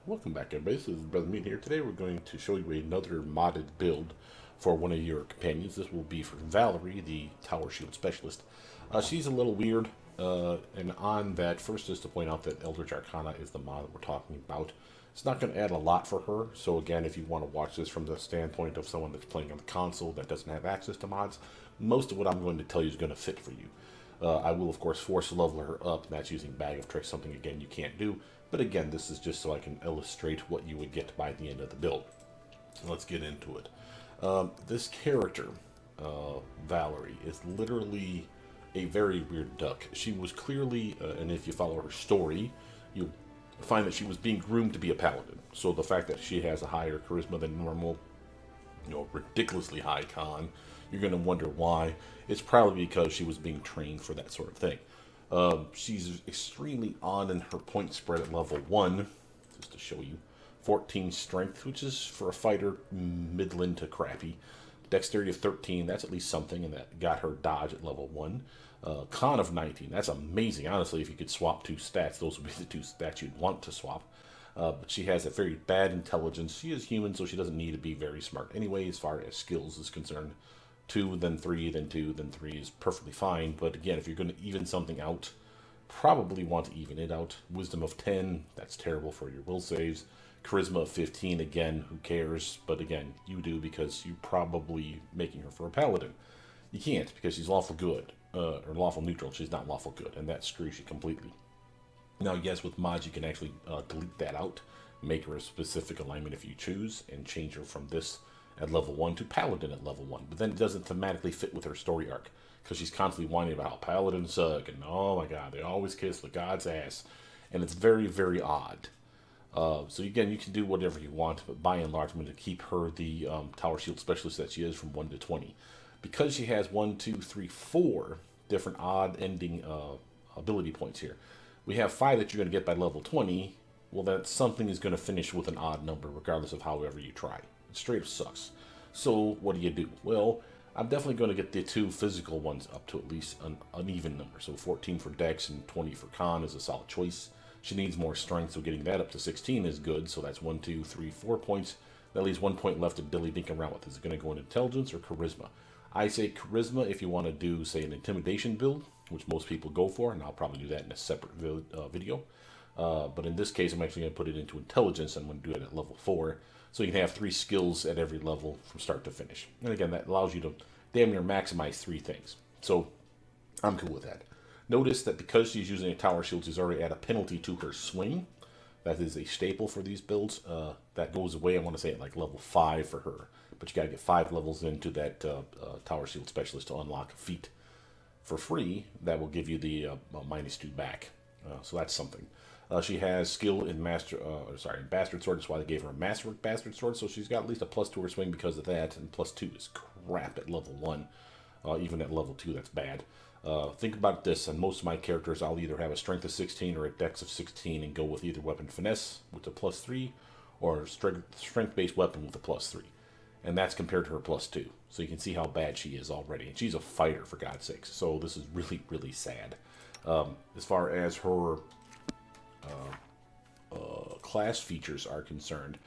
Welcome back, everybody. This is Brother Meat here. Today we're going to show you another modded build for one of your companions. This will be for Valerie, the Tower Shield Specialist. She's a little weird, and on that, first is to point out that Eldritch Arcana is the mod that we're talking about. It's not going to add a lot for her, so again, if you want to watch this from the standpoint of someone that's playing on the console that doesn't have access to mods, most of what I'm going to tell you is going to fit for you. I will, of course, force level her up, and that's using Bag of Tricks, something, again, you can't do. But again, this is just so I can illustrate what you would get by the end of the build. Let's get into it. This character, Valerie, is literally a very weird duck. She was clearly, and if you follow her story, you find that she was being groomed to be a paladin. So the fact that she has a higher charisma than normal, ridiculously high con, you're going to wonder why. It's probably because she was being trained for that sort of thing. She's extremely odd in her point spread at level 1, just to show you. 14 strength, which is for a fighter middling to crappy. Dexterity of 13, that's at least something, and that got her dodge at level 1. Con of 19, that's amazing. Honestly, if you could swap two stats, those would be the two stats you'd want to swap. But she has a very bad intelligence. She is human, so she doesn't need to be very smart anyway, as far as skills is concerned. 2, then 3, then 2, then 3 is perfectly fine. But again, if you're going to even something out, probably want to even it out. Wisdom of 10, that's terrible for your will saves. Charisma of 15, again, who cares? But again, you do because you're probably making her for a paladin. You can't because she's lawful good, or lawful neutral. She's not lawful good, and that screws you completely. Now, yes, with mods, you can actually delete that out, make her a specific alignment if you choose, and change her from this at level 1 to Paladin at level 1. But then it doesn't thematically fit with her story arc, because she's constantly whining about how Paladins suck, and oh my god, they always kiss the god's ass. And it's very, very odd. So again, you can do whatever you want, but by and large, I'm going to keep her the Tower Shield Specialist that she is from 1 to 20. Because she has 1, 2, 3, 4 different odd ending ability points here. We have 5 that you're going to get by level 20. Well, that something is going to finish with an odd number, regardless of however you try. It straight up sucks. So what do? Well, I'm definitely going to get the 2 physical ones up to at least an even number. So 14 for Dex and 20 for Con is a solid choice. She needs more strength, so getting that up to 16 is good. So that's 1, 2, 3, 4 points. That leaves 1 point left to dilly dink around with. Is it going to go in Intelligence or Charisma? I say Charisma if you want to do, say, an Intimidation build, which most people go for, and I'll probably do that in a separate video. But in this case, I'm actually going to put it into Intelligence. I'm going to do it at level 4. So you can have 3 skills at every level from start to finish. And again, that allows you to damn near maximize 3 things. So I'm cool with that. Notice that because she's using a Tower Shield, she's already at a penalty to her swing. That is a staple for these builds. That goes away, I want to say, at like level 5 for her. But you got to get 5 levels into that Tower Shield Specialist to unlock a feat for free. That will give you the -2 back. So that's something. She has skill in Bastard Sword. That's why they gave her a Masterwork Bastard Sword. So she's got at least a +2 to her swing because of that. And +2 is crap at level 1. Even at level 2, that's bad. Think about this. On most of my characters, I'll either have a Strength of 16 or a Dex of 16 and go with either Weapon Finesse with a +3 or Strength-based weapon with a +3. And that's compared to her +2. So you can see how bad she is already. And she's a fighter, for God's sakes. So this is really, really sad. As far as her class features are concerned,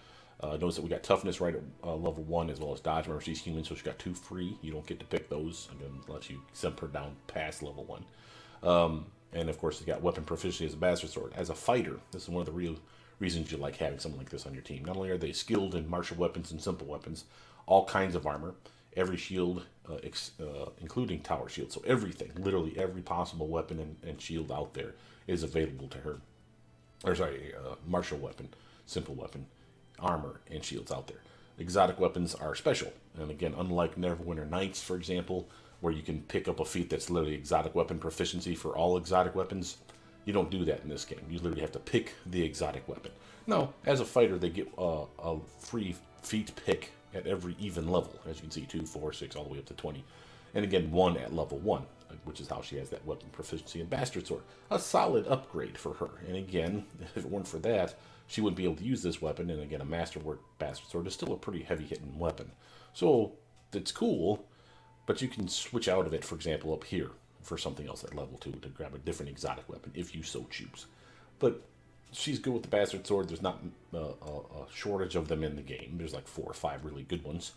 notice that we got toughness right at level 1 as well as dodge. Remember, she's human, so she got 2 free. You don't get to pick those, again, unless you send her down past level 1. And of course, you got weapon proficiency as a bastard sword. As a fighter, this is one of the real reasons you like having someone like this on your team. Not only are they skilled in martial weapons and simple weapons, all kinds of armor, every shield, including tower shield. So everything, literally every possible weapon and shield out there is available to her. Martial weapon, simple weapon, armor, and shields out there. Exotic weapons are special. And again, unlike Neverwinter Nights, for example, where you can pick up a feat that's literally exotic weapon proficiency for all exotic weapons, you don't do that in this game. You literally have to pick the exotic weapon. Now, as a fighter, they get a free feat pick at every even level. As you can see, 2, 4, 6, all the way up to 20. And again, 1 at level 1, which is how she has that weapon proficiency in Bastard Sword. A solid upgrade for her. And again, if it weren't for that, she wouldn't be able to use this weapon. And again, a Masterwork Bastard Sword is still a pretty heavy-hitting weapon. So, it's cool, but you can switch out of it, for example, up here for something else at level 2 to grab a different exotic weapon if you so choose. But she's good with the bastard sword. There's not a shortage of them in the game. There's like 4 or 5 really good ones.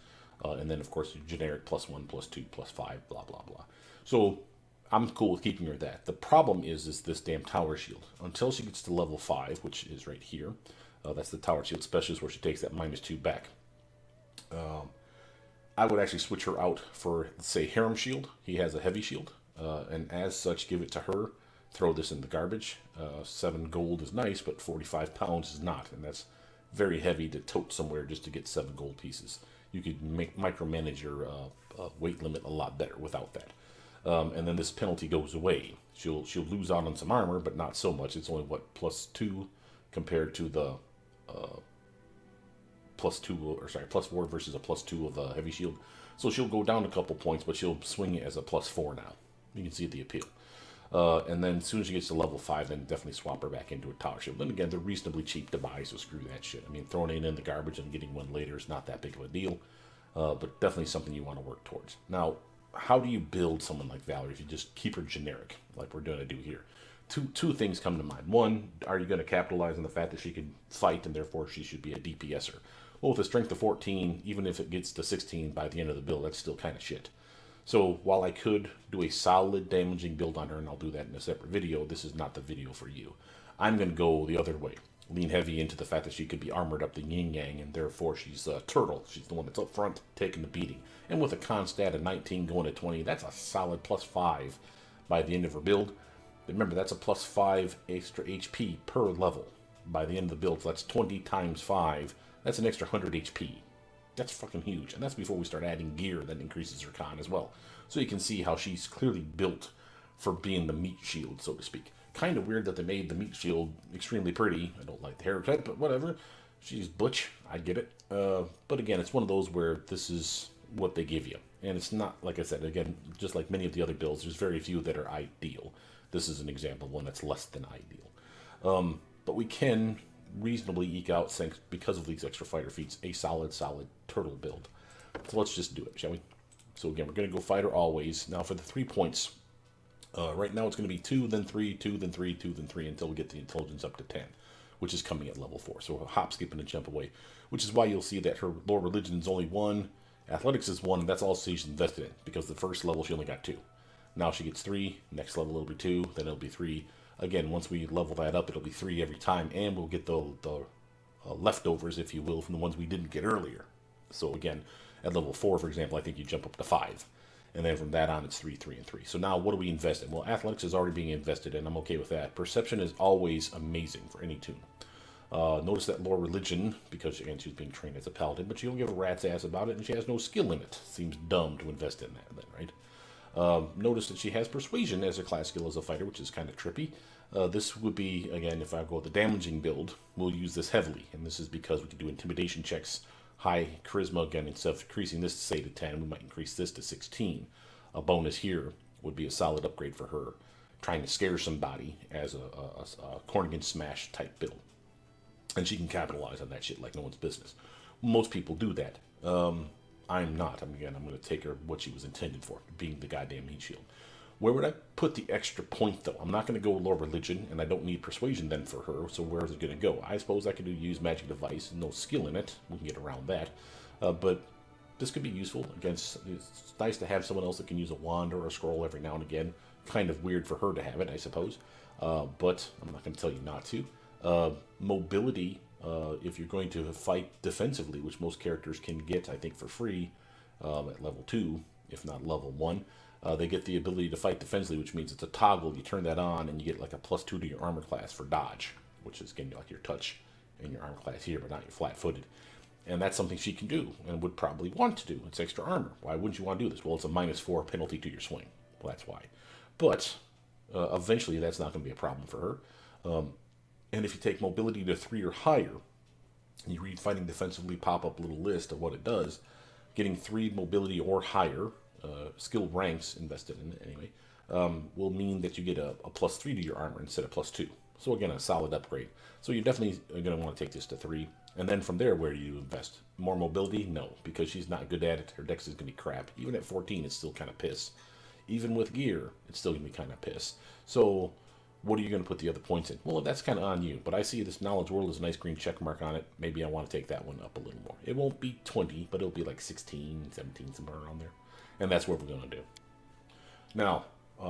And then, of course, generic +1, +2, +5, blah, blah, blah. So I'm cool with keeping her that. The problem is this damn tower shield. Until she gets to level 5, which is right here, that's the tower shield specialist where she takes that -2 back. I would actually switch her out for, say, Harem Shield. He has a heavy shield, and as such, give it to her. Throw this in the garbage. 7 gold is nice, but 45 pounds is not, and that's very heavy to tote somewhere just to get 7 gold pieces. You could micromanage your weight limit a lot better without that. And then this penalty goes away. She'll lose out on some armor, but not so much. It's only what, +2 compared to the +2, or sorry, +4 versus a +2 of a heavy shield. So she'll go down a couple points, but she'll swing it as a +4 now. You can see the appeal. And then as soon as she gets to level 5, then definitely swap her back into a tower shield. Then again, they're reasonably cheap to buy, so screw that shit. I mean, throwing it in the garbage and getting one later is not that big of a deal, but definitely something you want to work towards. Now, how do you build someone like Valerie if you just keep her generic, like we're going to do here? Two things come to mind. One, are you going to capitalize on the fact that she can fight and therefore she should be a DPSer? Well, with a strength of 14, even if it gets to 16 by the end of the build, that's still kind of shit. So while I could do a solid damaging build on her, and I'll do that in a separate video, this is not the video for you. I'm going to go the other way. Lean heavy into the fact that she could be armored up to yin yang, and therefore she's a turtle. She's the one that's up front taking the beating. And with a con stat of 19 going to 20, that's a solid +5 by the end of her build. Remember, that's a +5 extra HP per level by the end of the build. So that's 20 times 5. That's an extra 100 HP. That's fucking huge. And that's before we start adding gear that increases her con as well. So you can see how she's clearly built for being the meat shield, so to speak. Kind of weird that they made the meat shield extremely pretty. I don't like the haircut, but whatever. She's butch. I get it. But again, it's one of those where this is what they give you. And it's not, like I said, again, just like many of the other builds, there's very few that are ideal. This is an example of one that's less than ideal. But we can reasonably eke out, because of these extra fighter feats, a solid turtle build. So let's just do it, shall we? So again, we're going to go fighter always. Now for the 3 points, right now it's going to be 2, then 3, 2, then 3, 2, then 3, until we get the intelligence up to 10, which is coming at level 4. So we'll hop, skip, and a jump away, which is why you'll see that her lore religion is only 1, athletics is 1, and that's all she's invested in, because the first level she only got 2. Now she gets 3, next level it'll be 2, then it'll be 3. Again, once we level that up, it'll be 3 every time, and we'll get the leftovers, if you will, from the ones we didn't get earlier. So again, at level 4, for example, I think you jump up to 5. And then from that on, it's 3, 3, and 3. So now what do we invest in? Well, athletics is already being invested in. I'm okay with that. Perception is always amazing for any toon. Notice that lore religion, because again, she's being trained as a paladin, but she don't give a rat's ass about it, and she has no skill in it. Seems dumb to invest in that then, right? Notice that she has persuasion as a class skill as a fighter, which is kind of trippy. This would be, again, if I go with the damaging build, we'll use this heavily. And this is because we can do intimidation checks, high charisma. Again, instead of increasing this, say, to 10, we might increase this to 16. A bonus here would be a solid upgrade for her, trying to scare somebody as a Cornigan Smash type build. And she can capitalize on that shit like no one's business. Most people do that. I'm not. I'm going to take her what she was intended for, being the goddamn meat shield. Where would I put the extra point, though? I'm not going to go lore religion, and I don't need persuasion then for her, so where is it going to go? I suppose I could use magic device, no skill in it. We can get around that. But this could be useful. Again, it's nice to have someone else that can use a wand or a scroll every now and again. Kind of weird for her to have it, I suppose. But I'm not going to tell you not to. Mobility, if you're going to fight defensively, which most characters can get, I think, for free at level 2, if not level 1. They get the ability to fight defensively, which means it's a toggle. You turn that on, and you get like a +2 to your armor class for dodge, which is getting like your touch and your armor class here, but not your flat-footed. And that's something she can do and would probably want to do. It's extra armor. Why wouldn't you want to do this? Well, it's a -4 penalty to your swing. Well, that's why. But eventually, that's not going to be a problem for her. And if you take mobility to 3 or higher, and you read fighting defensively, pop up a little list of what it does. Getting 3 mobility or higher, skill ranks invested in it anyway, will mean that you get a +3 to your armor instead of +2. So again, a solid upgrade. So you're definitely going to want to take this to 3. And then from there, where do you invest? More mobility? No, because she's not good at it. Her dex is going to be crap. Even at 14, it's still kind of piss. Even with gear, it's still going to be kind of piss. So What are you going to put the other points in? Well, that's kind of on you. But I see this knowledge world as a nice green check mark on it. Maybe I want to take that one up a little more. It won't be 20, but it'll be like 16, 17, somewhere around there. And that's what we're going to do. Now,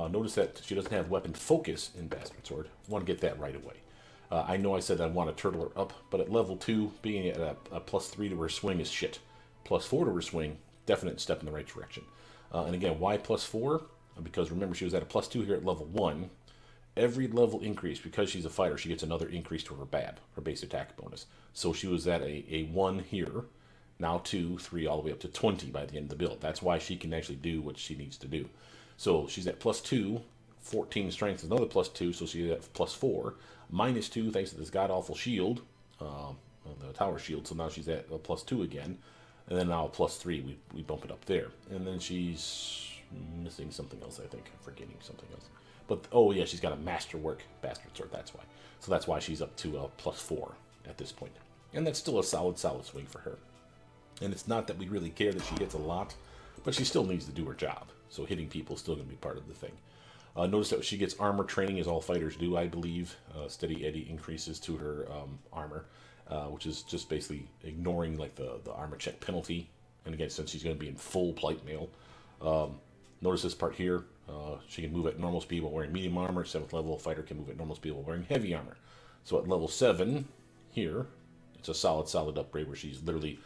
notice that she doesn't have weapon focus in Bastard Sword. I want to get that right away. I know I said I want to turtle her up, but at level 2, being at a +3 to her swing is shit. +4 to her swing, definite step in the right direction. And again, why +4? Because remember, she was at a +2 here at level 1. Every level increase, because she's a fighter, she gets another increase to her BAB, her base attack bonus. So she was at a 1 here, now 2, 3, all the way up to 20 by the end of the build. That's why she can actually do what she needs to do. So she's at +2, 14 strength is another +2, so she's at +4, -2 thanks to this god-awful shield, the tower shield, so now she's at a +2 again, and then now a +3, we bump it up there. And then she's missing something else, I think, I'm forgetting something else. But, oh yeah, she's got a masterwork Bastard Sword, that's why. So that's why she's up to a +4 at this point. And that's still a solid swing for her. And it's not that we really care that she hits a lot, but she still needs to do her job. So hitting people is still going to be part of the thing. Notice that she gets armor training, as all fighters do, I believe. Steady Eddie increases to her armor, which is just basically ignoring like the armor check penalty. And again, since she's going to be in full plate mail. Notice this part here. She can move at normal speed while wearing medium armor. 7th level fighter can move at normal speed while wearing heavy armor. So at level 7 here, it's a solid upgrade where she's literally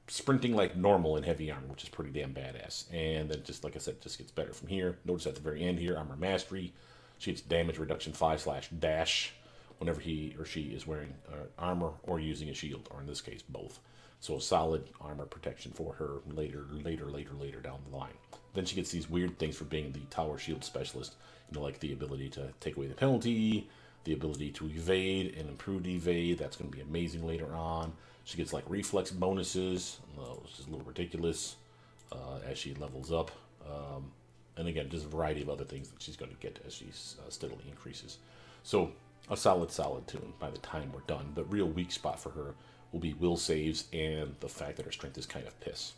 sprinting like normal in heavy armor, which is pretty damn badass. And then just like I said, just gets better from here. Notice at the very end here, armor mastery. She gets damage reduction 5/dash whenever he or she is wearing armor or using a shield, or in this case, both. So solid armor protection for her later down the line. Then she gets these weird things for being the tower shield specialist. You know, like the ability to take away the penalty, the ability to evade and improve evade. That's going to be amazing later on. She gets like reflex bonuses, which is a little ridiculous as she levels up. And again, just a variety of other things that she's going to get as she steadily increases. So a solid tune by the time we're done. The real weak spot for her will be will saves and the fact that her strength is kind of piss.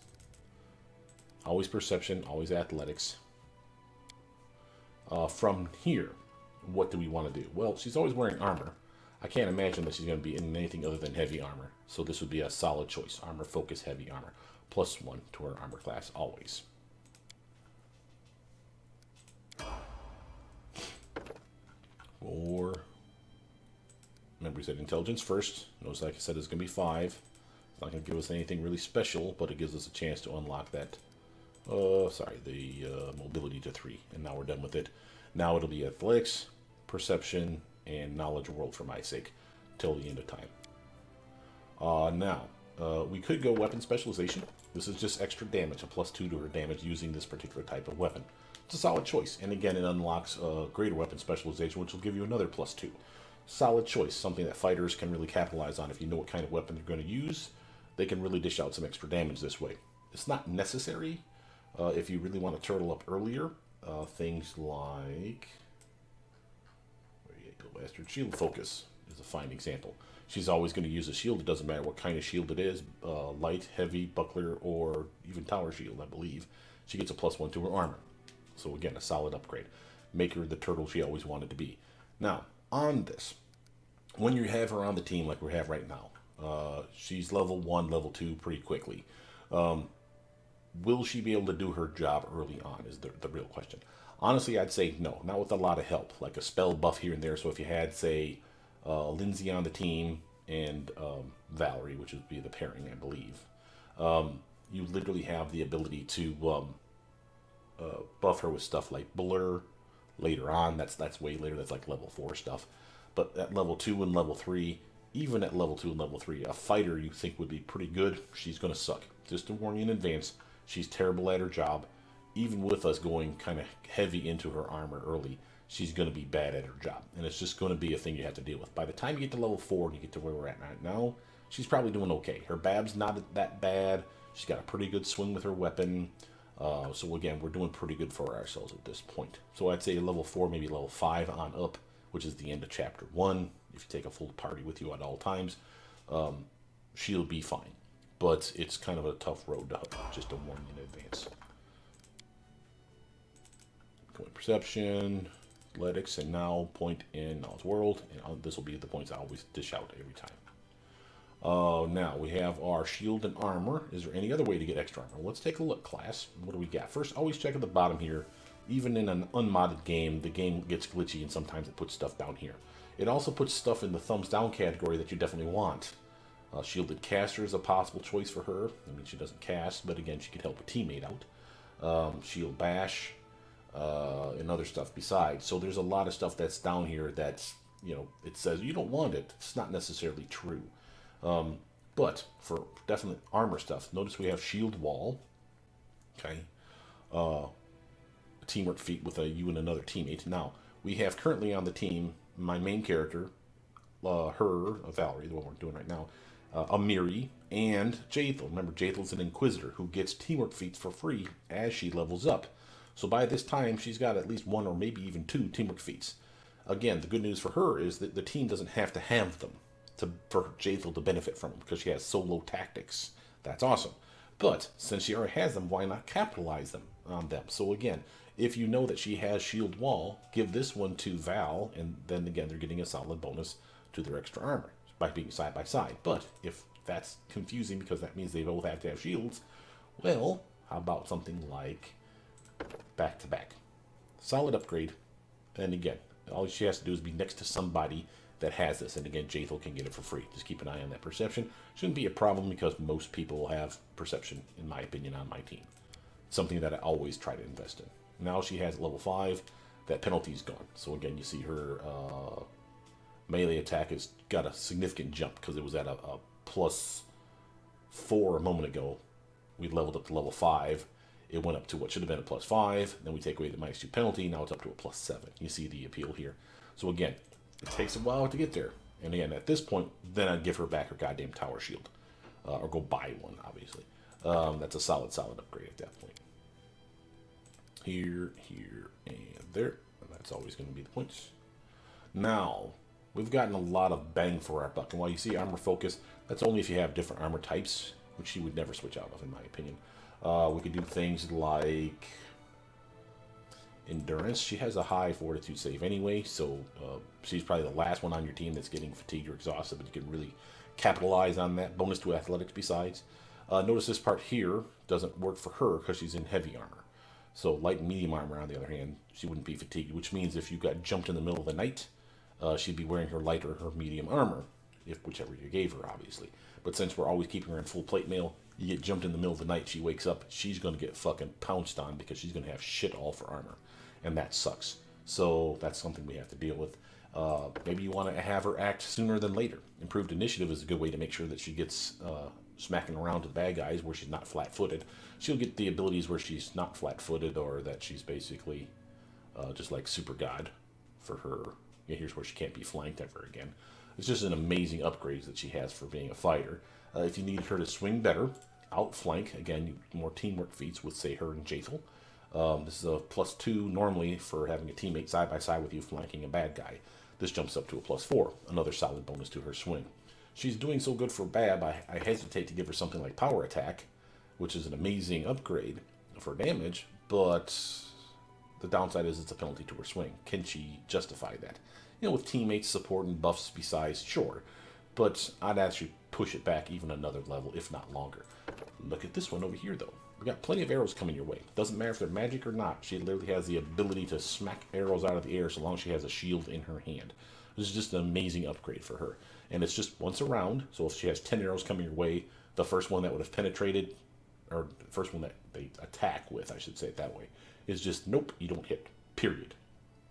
Always perception, always athletics. From here, what do we want to do? Well, she's always wearing armor. I can't imagine that she's going to be in anything other than heavy armor. So this would be a solid choice. Armor focus, heavy armor. +1 to her armor class, always. Or, remember we said intelligence first. Notice, like I said, it's going to be 5. It's not going to give us anything really special, but it gives us a chance to unlock that. The mobility to 3. And now we're done with it. Now it'll be athletics, perception, and knowledge world for my sake till the end of time. We could go weapon specialization. This is just extra damage, a +2 to her damage using this particular type of weapon. It's a solid choice, and again it unlocks greater weapon specialization, which will give you another +2. Solid choice, something that fighters can really capitalize on. If you know what kind of weapon they're going to use, they can really dish out some extra damage this way. It's not necessary if you really want to turtle up earlier. Things like Bastard Shield Focus is a fine example. She's always going to use a shield. It doesn't matter what kind of shield it is, light, heavy, buckler, or even tower shield, I believe. She gets a +1 to her armor. So again, a solid upgrade. Make her the turtle she always wanted to be. Now, on this, when you have her on the team like we have right now, she's level 1, level 2 pretty quickly. Will she be able to do her job early on is the real question. Honestly, I'd say no, not with a lot of help, like a spell buff here and there. So if you had, say, Lindsay on the team and Valerie, which would be the pairing, I believe, you literally have the ability to buff her with stuff like Blur later on. That's way later. That's like level 4 stuff. But at level 2 and level 3, even at level 2 and level 3, a fighter you think would be pretty good, she's going to suck. Just to warn you in advance, she's terrible at her job. Even with us going kind of heavy into her armor early, she's going to be bad at her job. And it's just going to be a thing you have to deal with. By the time you get to level 4 and you get to where we're at right now, she's probably doing okay. Her BAB's not that bad. She's got a pretty good swing with her weapon. So again, we're doing pretty good for ourselves at this point. So I'd say level 4, maybe level 5 on up, which is the end of chapter 1. If you take a full party with you at all times, she'll be fine. But it's kind of a tough road to hoe, just to warn you in advance. Going perception, athletics, and now point in Knowledge World, and this will be the points I always dish out every time. Now we have our shield and armor. Is there any other way to get extra armor? Let's take a look, class. What do we got? First, always check at the bottom here. Even in an unmodded game, the game gets glitchy and sometimes it puts stuff down here. It also puts stuff in the thumbs down category that you definitely want. Shielded caster is a possible choice for her. I mean, she doesn't cast, but again, she can help a teammate out. Shield bash, and other stuff besides. So there's a lot of stuff that's down here that's, you know, it says you don't want it. It's not necessarily true. But for definite armor stuff, notice we have shield wall. Okay. Teamwork feat with you and another teammate. Now, we have currently on the team my main character, Valerie, the one we're doing right now, Amiri, and Jaethel. Remember, Jaethel's an Inquisitor who gets teamwork feats for free as she levels up. So by this time, she's got at least one or maybe even two teamwork feats. Again, the good news for her is that the team doesn't have to have them for Jaethel to benefit from them because she has solo tactics. That's awesome. But since she already has them, why not capitalize them on them? So again, if you know that she has shield wall, give this one to Val, and then again, they're getting a solid bonus to their extra armor by being side by side. But if that's confusing because that means they both have to have shields, well, how about something like back to back? Solid upgrade. And again, all she has to do is be next to somebody that has this. And again, Jaethel can get it for free. Just keep an eye on that perception. Shouldn't be a problem because most people have perception, in my opinion, on my team. Something that I always try to invest in. Now she has level 5. That penalty's gone. So again, you see her melee attack has got a significant jump because it was at a +4 a moment ago. We leveled up to level 5. It went up to what should have been a +5. Then we take away the -2 penalty. Now it's up to a +7. You see the appeal here. So again, it takes a while to get there. And again, at this point, then I'd give her back her goddamn tower shield. Or go buy one, obviously. That's a solid upgrade at that point. Here, and there. And that's always going to be the points. Now, we've gotten a lot of bang for our buck. And while you see armor focus, that's only if you have different armor types, which you would never switch out of, in my opinion. We could do things like endurance. She has a high fortitude save anyway, so she's probably the last one on your team that's getting fatigued or exhausted, but you can really capitalize on that. Bonus to athletics besides. Notice this part here doesn't work for her because she's in heavy armor. So light and medium armor, on the other hand, she wouldn't be fatigued, which means if you got jumped in the middle of the night, she'd be wearing her light or her medium armor, if whichever you gave her, obviously. But since we're always keeping her in full plate mail, you get jumped in the middle of the night, she wakes up, she's going to get fucking pounced on because she's going to have shit all for armor. And that sucks. So that's something we have to deal with. Maybe you want to have her act sooner than later. Improved initiative is a good way to make sure that she gets smacking around to the bad guys where she's not flat-footed. She'll get the abilities where she's not flat-footed or that she's basically just like Super God for her. Yeah, here's where she can't be flanked ever again. It's just an amazing upgrade that she has for being a fighter. If you need her to swing better, outflank, again, more teamwork feats with, say, her and Jaethel. This is a +2 normally for having a teammate side by side with you flanking a bad guy. This jumps up to a +4, another solid bonus to her swing. She's doing so good for Bab, I hesitate to give her something like power attack, which is an amazing upgrade for damage, but the downside is it's a penalty to her swing. Can she justify that? You know, with teammates, support, and buffs besides, sure, but I'd actually push it back even another level, if not longer. Look at this one over here, though. We got plenty of arrows coming your way. Doesn't matter if they're magic or not. She literally has the ability to smack arrows out of the air so long as she has a shield in her hand. This is just an amazing upgrade for her. And it's just once a round, so if she has 10 arrows coming your way, the first one that would have penetrated, or the first one that they attack with, I should say it that way, is just, nope, you don't hit. Period.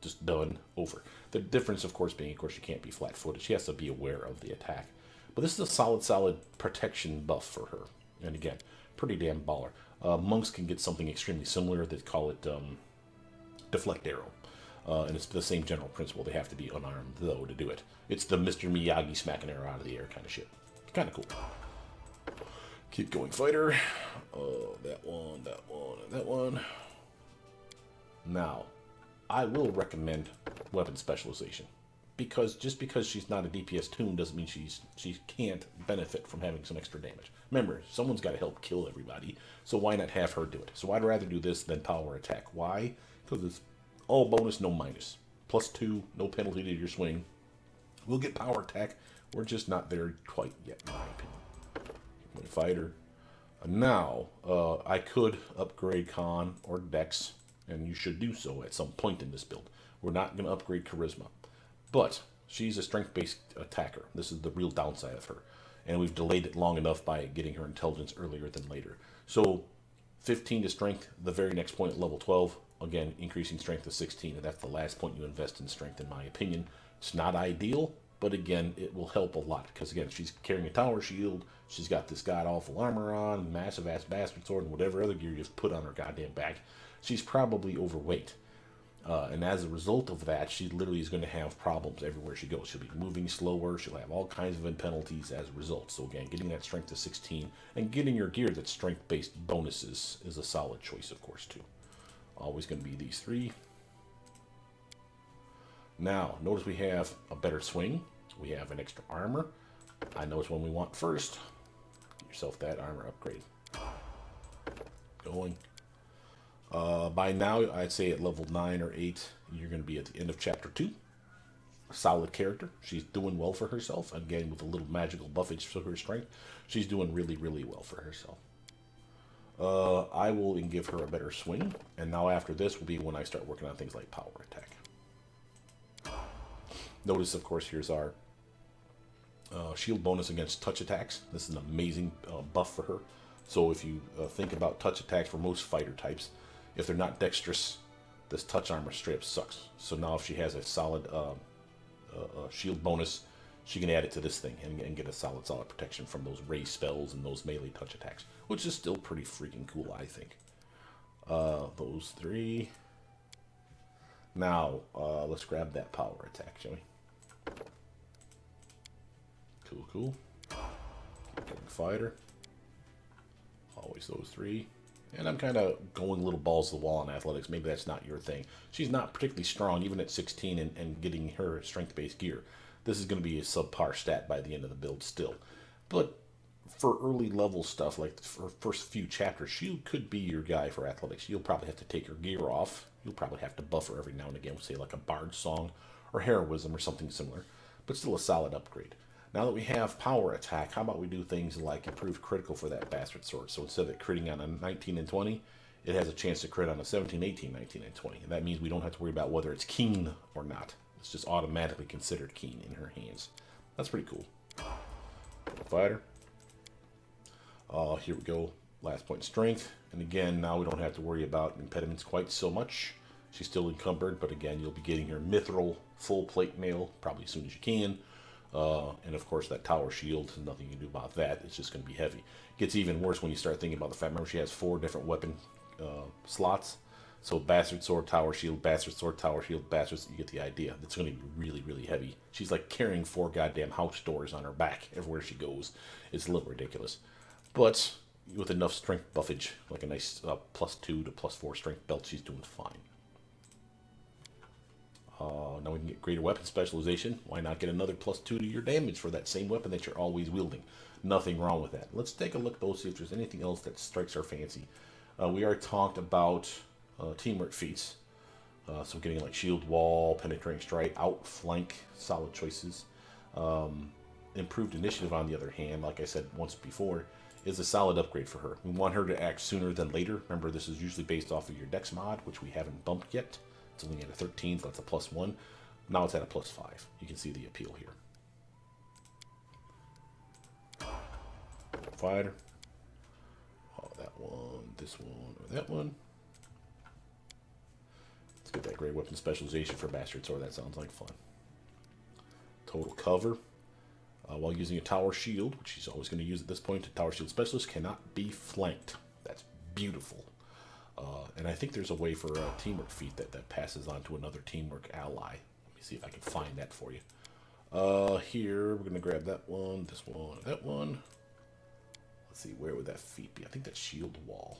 Just done, over. The difference, of course, being, of course, she can't be flat-footed. She has to be aware of the attack. But this is a solid protection buff for her. And again, pretty damn baller. Monks can get something extremely similar. They call it deflect arrow. And it's the same general principle. They have to be unarmed, though, to do it. It's the Mr. Miyagi smacking arrow out of the air kind of shit. It's kind of cool. Keep going, fighter. Oh, that one, and that one. Now, I will recommend weapon specialization. Because just because she's not a DPS toon doesn't mean she can't benefit from having some extra damage. Remember, someone's got to help kill everybody, so why not have her do it? So I'd rather do this than power attack. Why? Because it's all bonus, no minus. +2, no penalty to your swing. We'll get power attack. We're just not there quite yet, in my opinion. Fighter. Now, I could upgrade Con or Dex, and you should do so at some point in this build. We're not going to upgrade Charisma, but she's a strength-based attacker. This is the real downside of her, and we've delayed it long enough by getting her intelligence earlier than later. So, 15 to strength, the very next point at level 12, again, increasing strength to 16, and that's the last point you invest in strength, in my opinion. It's not ideal, but again, it will help a lot, because again, she's carrying a tower shield, she's got this god-awful armor on, massive ass bastard sword, and whatever other gear you've put on her goddamn back. She's probably overweight. And as a result of that, she literally is going to have problems everywhere she goes. She'll be moving slower, she'll have all kinds of penalties as a result. So again, getting that strength to 16, and getting your gear that's strength-based bonuses is a solid choice, of course, too. Always going to be these three. Now, notice we have a better swing. We have an extra armor. I know which one we want first. Get yourself that armor upgrade. Going. By now, I'd say at level 9 or 8, you're going to be at the end of Chapter 2. Solid character. She's doing well for herself. Again, with a little magical buffage to her strength, she's doing really, really well for herself. I will give her a better swing. And now after this will be when I start working on things like power attack. Notice, of course, here's our shield bonus against touch attacks. This is an amazing buff for her. So if you think about touch attacks for most fighter types, if they're not dexterous, this touch armor straight up sucks. So now if she has a solid shield bonus, she can add it to this thing and get a solid protection from those raise spells and those melee touch attacks, which is still pretty freaking cool, I think. Those three. Now, let's grab that power attack, shall we? Cool. Fighter. Always those three. And I'm kind of going little balls to the wall on athletics. Maybe that's not your thing. She's not particularly strong, even at 16 and getting her strength-based gear. This is going to be a subpar stat by the end of the build still. But for early level stuff, like for first few chapters, she could be your guy for athletics. You'll probably have to take her gear off. You'll probably have to buff her every now and again, say like a bard song or heroism or something similar. But still a solid upgrade. Now that we have power attack, how about we do things like improve critical for that bastard sword? So instead of it critting on a 19 and 20, it has a chance to crit on a 17, 18, 19, and 20. And that means we don't have to worry about whether it's keen or not. It's just automatically considered keen in her hands. That's pretty cool. Fighter. Here we go. Last point, strength. And again, now we don't have to worry about impediments quite so much. She's still encumbered, but again, you'll be getting her Mithril full plate mail probably as soon as you can. And of course, that tower shield, nothing you can do about that. It's just going to be heavy. It gets even worse when you start thinking about the fact, remember, she has 4 different weapon slots. So bastard sword, tower shield, bastard sword, tower shield, bastard. You get the idea. It's going to be really, really heavy. She's like carrying 4 goddamn house doors on her back everywhere she goes. It's a little ridiculous. But with enough strength buffage, like a nice +2 to +4 strength belt, she's doing fine. Now we can get greater weapon specialization. Why not get another +2 to your damage for that same weapon that you're always wielding? Nothing wrong with that. Let's take a look though, see if there's anything else that strikes our fancy. We already talked about teamwork feats. So getting like shield wall, penetrating strike, outflank, solid choices. Improved initiative, on the other hand, like I said once before, is a solid upgrade for her. We want her to act sooner than later. Remember, this is usually based off of your dex mod, which we haven't bumped yet. It's only at a 13, so that's a +1. Now it's at a +5. You can see the appeal here. Fighter. Oh, that one, this one, or that one. Let's get that great weapon specialization for Bastard Sword. That sounds like fun. Total cover. While using a tower shield, which she's always going to use at this point, a tower shield specialist cannot be flanked. That's beautiful. And I think there's a way for a teamwork feat that passes on to another teamwork ally. Let me see if I can find that for you. Here, we're going to grab that one, this one, that one. Let's see, where would that feat be? I think that's shield wall.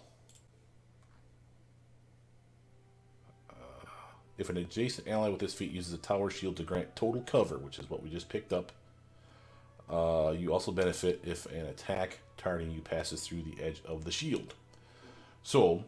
If an adjacent ally with this feat uses a tower shield to grant total cover, which is what we just picked up, you also benefit if an attack targeting you passes through the edge of the shield. So,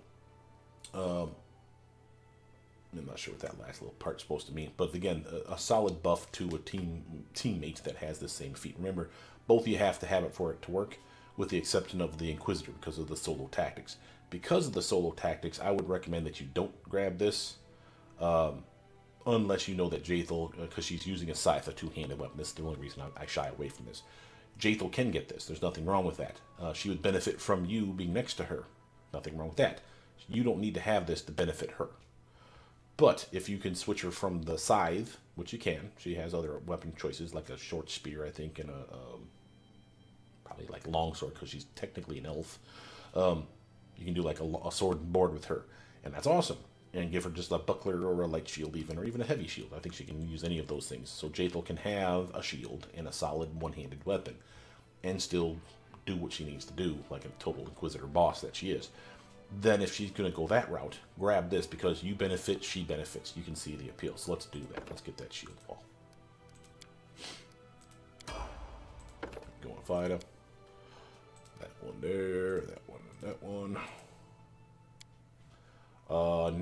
I'm not sure what that last little part's supposed to mean, but again, a solid buff to a teammate that has this same feat. Remember, both of you have to have it for it to work, with the exception of the Inquisitor because of the solo tactics. Because of the solo tactics, I would recommend that you don't grab this, unless you know that Jaethal, because she's using a scythe, a two-handed weapon. This is the only reason I shy away from this. Jaethal can get this. There's nothing wrong with that. She would benefit from you being next to her. Nothing wrong with that. You don't need to have this to benefit her. But if you can switch her from the scythe, which you can, she has other weapon choices like a short spear, I think, and a probably like longsword because she's technically an elf. You can do like a sword and board with her, and that's awesome. And give her just a buckler or a light shield, or even a heavy shield. I think she can use any of those things. So Jaethal can have a shield and a solid one-handed weapon, and still do what she needs to do, like a total Inquisitor boss that she is. Then if she's going to go that route, grab this because you benefit, she benefits. You can see the appeal. So let's do that. Let's get that shield wall. Go and fight him. That one there, that one, and that one.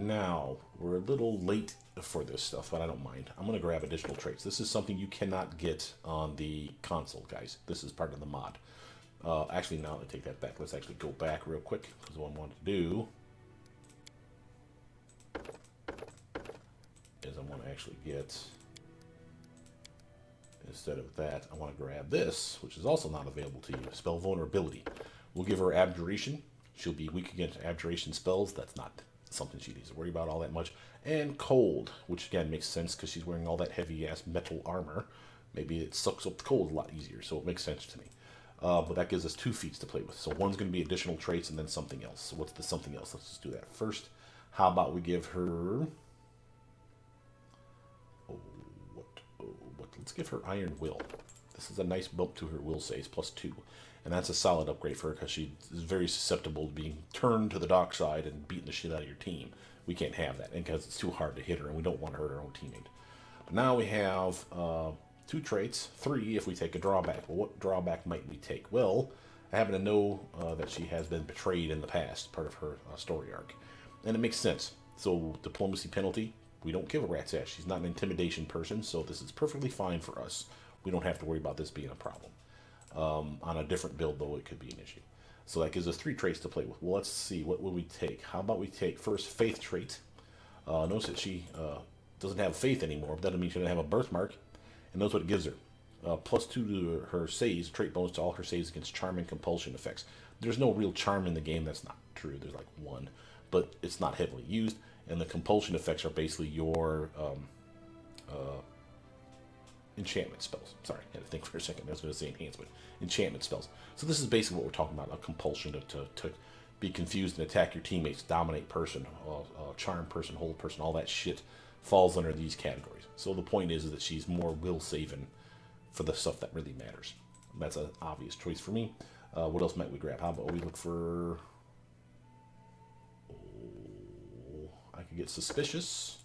Now, we're a little late for this stuff, but I don't mind. I'm going to grab additional traits. This is something you cannot get on the console, guys. This is part of the mod. Actually, now I take that back. Let's actually go back real quick, because what I wanted to do is I want to actually get, instead of that, I want to grab this, which is also not available to you. Spell Vulnerability. We'll give her Abjuration. She'll be weak against Abjuration spells. That's not something she needs to worry about all that much. And Cold, which again makes sense because she's wearing all that heavy-ass metal armor. Maybe it sucks up the cold a lot easier, so it makes sense to me. But that gives us 2 feats to play with. So one's going to be additional traits and then something else. So what's the something else? Let's just do that first. How about we give her... Let's give her Iron Will. This is a nice bump to her will saves, +2. And that's a solid upgrade for her because she is very susceptible to being turned to the dark side and beating the shit out of your team. We can't have that, and because it's too hard to hit her, and we don't want to hurt our own teammate. But now we have 2 traits, 3 if we take a drawback. Well, what drawback might we take? Well, I happen to know that she has been betrayed in the past, part of her story arc. And it makes sense. So, diplomacy penalty, we don't give a rat's ass. She's not an intimidation person, so this is perfectly fine for us. We don't have to worry about this being a problem. On a different build, though, it could be an issue. So that gives us 3 traits to play with. Well, let's see. What will we take? How about we take first Faith trait. Notice that she doesn't have faith anymore, but that doesn't mean she doesn't have a birthmark. And notice what it gives her. +2 to her saves, trait bonus to all her saves against charm and compulsion effects. There's no real charm in the game. That's not true. There's like 1, but it's not heavily used. And the compulsion effects are basically your enchantment spells. Sorry, I had to think for a second. I was going to say enhancement. Enchantment spells. So this is basically what we're talking about, a compulsion to be confused and attack your teammates, dominate person, charm person, hold person, all that shit falls under these categories. So the point is that she's more will saving for the stuff that really matters. That's an obvious choice for me. What else might we grab? How about we look for... I could get Suspicious,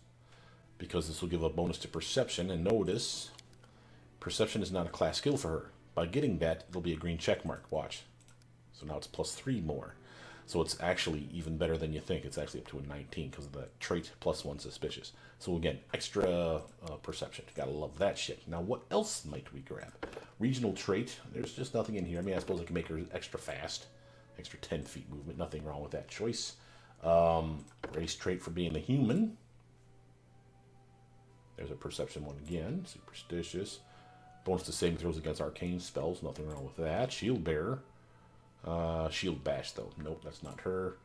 because this will give a bonus to Perception, and notice Perception is not a class skill for her. By getting that, it'll be a green check mark. Watch. So now it's +3 more. So it's actually even better than you think. It's actually up to a 19 because of the trait +1 Suspicious. So again, extra Perception. Gotta love that shit. Now what else might we grab? Regional trait. There's just nothing in here. I mean, I suppose I can make her extra fast. Extra 10 feet movement. Nothing wrong with that choice. Race trait for being a human. There's a Perception one again. Superstitious. Bonus to saving throws against arcane spells. Nothing wrong with that. Shield bearer. Shield bash though. Nope, that's not her.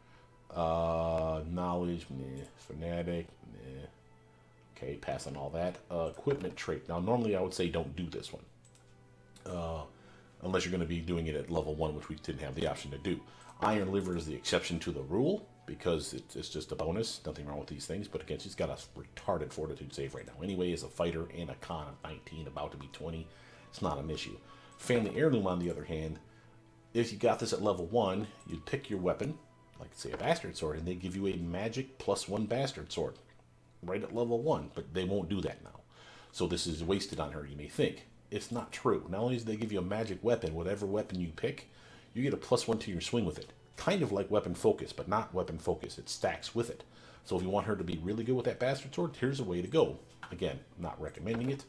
Knowledge. Meh. Fanatic. Meh. Okay, pass on all that. Equipment trait. Now normally I would say don't do this one. Unless you're going to be doing it at level 1, which we didn't have the option to do. Iron Liver is the exception to the rule, because it's just a bonus. Nothing wrong with these things. But again, she's got a retarded fortitude save right now. Anyway, as a fighter and a con of 19, about to be 20, it's not an issue. Family Heirloom, on the other hand, if you got this at level 1, you'd pick your weapon, like say a Bastard Sword, and they give you a magic +1 Bastard Sword right at level 1. But they won't do that now. So this is wasted on her, you may think. It's not true. Not only do they give you a magic weapon, whatever weapon you pick, you get a +1 to your swing with it. Kind of like Weapon Focus, but not Weapon Focus. It stacks with it. So if you want her to be really good with that bastard sword, here's a way to go. Again, not recommending it,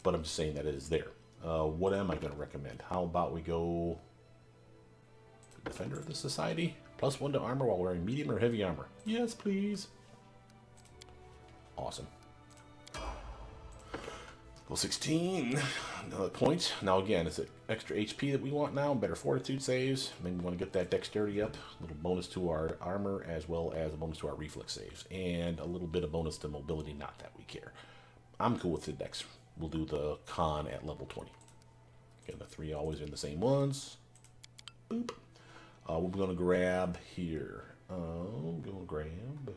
but I'm just saying that it is there. What am I going to recommend? How about we go Defender of the Society? +1 to armor while wearing medium or heavy armor. Yes, please. Awesome. Level 16. Another point. Now again, it's an extra HP that we want now. Better fortitude saves. Maybe we want to get that dexterity up. A little bonus to our armor as well as a bonus to our reflex saves. And a little bit of bonus to mobility. Not that we care. I'm cool with the dex. We'll do the con at level 20. Again, the 3 always in the same ones. Boop. We're going to grab here. We're going to grab.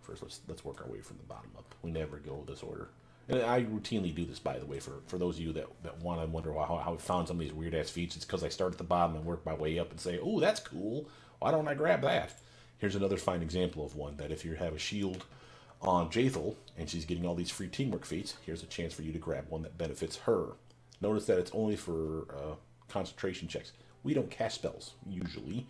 First, let's work our way from the bottom up. We never go this order. And I routinely do this, by the way, for those of you that want to wonder how I found some of these weird-ass feats. It's because I start at the bottom and work my way up and say, oh, that's cool. Why don't I grab that? Here's another fine example of one, that if you have a shield on Jaethal and she's getting all these free teamwork feats, here's a chance for you to grab one that benefits her. Notice that it's only for concentration checks. We don't cast spells, usually.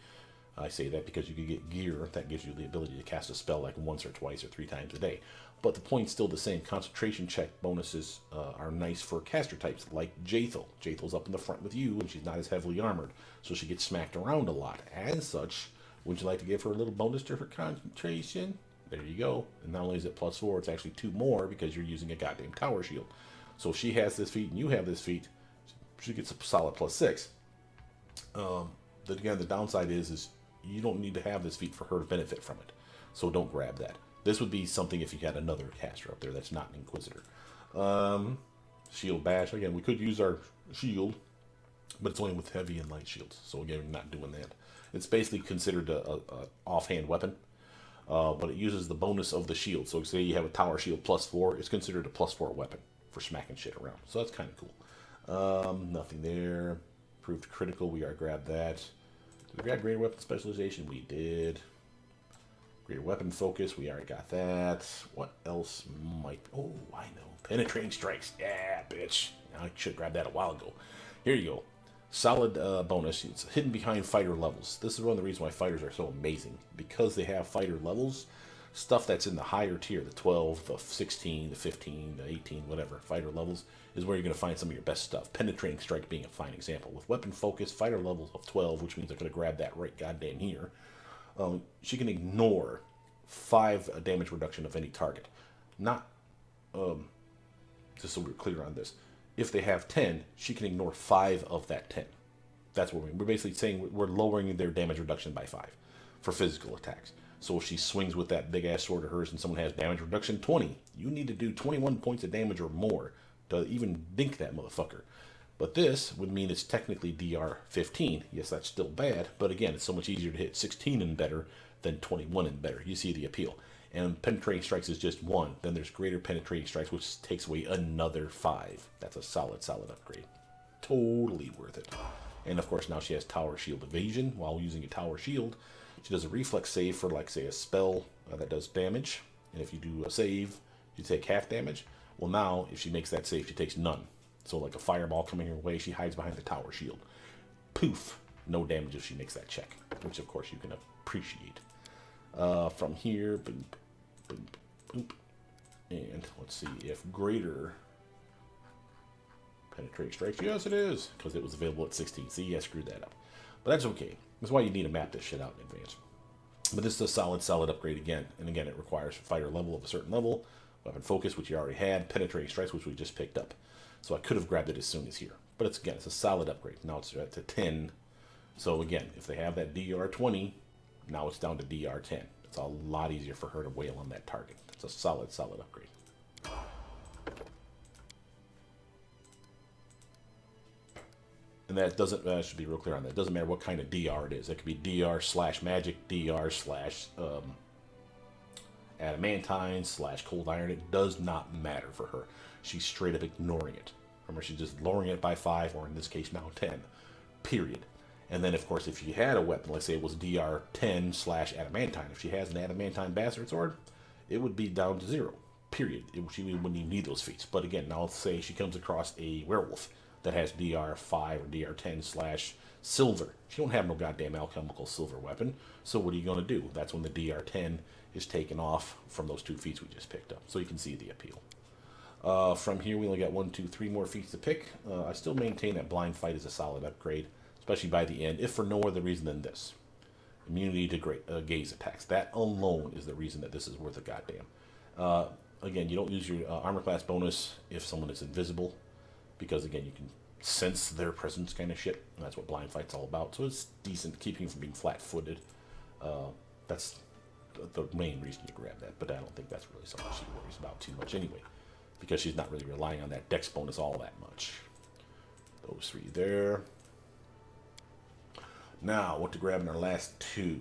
I say that because you can get gear that gives you the ability to cast a spell like once or twice or 3 times a day. But the point's still the same. Concentration check bonuses are nice for caster types like Jaethal. Jaethal's up in the front with you and she's not as heavily armored, so she gets smacked around a lot. As such, would you like to give her a little bonus to her concentration? There you go. And not only is it +4, it's actually 2 more because you're using a goddamn tower shield. So if she has this feat and you have this feat, she gets a solid +6. Again, the downside is you don't need to have this feat for her to benefit from it. So don't grab that. This would be something if you had another caster up there that's not an Inquisitor. Shield bash. Again, we could use our shield, but it's only with heavy and light shields. So again, we're not doing that. It's basically considered a offhand weapon, but it uses the bonus of the shield. So say you have a tower shield +4, it's considered a +4 weapon for smacking shit around. So that's kind of cool. Nothing there. Proved critical. We already grabbed that. Did we grab greater weapon specialization? We did. Greater weapon focus. We already got that. What else might... Oh, I know. Penetrating strikes. Yeah, bitch. I should have grabbed that a while ago. Here you go. Solid bonus. It's hidden behind fighter levels. This is one of the reasons why fighters are so amazing. Because they have fighter levels, stuff that's in the higher tier, the 12, the 16, the 15, the 18, whatever, fighter levels, is where you're going to find some of your best stuff. Penetrating strike being a fine example. With weapon focus, fighter levels of 12, which means I'm going to grab that right goddamn here. She can ignore 5 damage reduction of any target. Not, just so we're clear on this, if they have 10, she can ignore 5 of that 10. That's what we're basically saying. We're lowering their damage reduction by 5 for physical attacks. So if she swings with that big ass sword of hers and someone has damage reduction 20, you need to do 21 points of damage or more to even dink that motherfucker. But this would mean it's technically DR 15. Yes, that's still bad, but again, it's so much easier to hit 16 and better than 21 and better. You see the appeal. And penetrating strikes is just 1. Then there's greater penetrating strikes, which takes away another 5. That's a solid upgrade. Totally worth it. And of course, now she has tower shield evasion. While using a tower shield, she does a reflex save for, like, say, a spell that does damage. And if you do a save, you take half damage. Well, now, if she makes that save, she takes none. So, like a fireball coming her way, she hides behind the tower shield. Poof! No damage if she makes that check, which, of course, you can appreciate. From here, boop, boop, boop. And let's see if greater penetrate strikes. Yes, it is, because it was available at 16. See, I screwed that up. But that's okay. That's why you need to map this shit out in advance. But this is a solid upgrade again. And again, it requires fighter level of a certain level, weapon focus, which you already had, penetrating strikes, which we just picked up. So I could have grabbed it as soon as here. But it's a solid upgrade. Now it's at 10. So again, if they have that DR 20, now it's down to DR 10. It's a lot easier for her to wail on that target. It's a solid upgrade. And that doesn't, I should be real clear on that. It doesn't matter what kind of DR it is. It could be DR/magic, DR/ adamantine / cold iron. It does not matter for her. She's straight up ignoring it. Remember, she's just lowering it by 5, or in this case now 10. Period. And then, of course, if you had a weapon, let's say it was DR 10 / adamantine. If she has an adamantine bastard sword, it would be down to 0. Period. She wouldn't even need those feats. But again, now let's say she comes across a werewolf that has DR5 or DR10 slash silver. She don't have no goddamn alchemical silver weapon. So what are you going to do? That's when the DR10 is taken off from those 2 feats we just picked up. So you can see the appeal. From here, we only got 1, 2, 3 more feats to pick. I still maintain that blind fight is a solid upgrade, especially by the end, if for no other reason than this. Immunity to gaze attacks. That alone is the reason that this is worth a goddamn. Again, you don't use your armor class bonus if someone is invisible, because again, you can sense their presence kind of shit. And that's what blind fight's all about. So it's decent, keeping you from being flat-footed. That's the main reason you grab that, but I don't think that's really something she worries about too much anyway, because she's not really relying on that dex bonus all that much. Those 3 there. Now, what to grab in our last 2?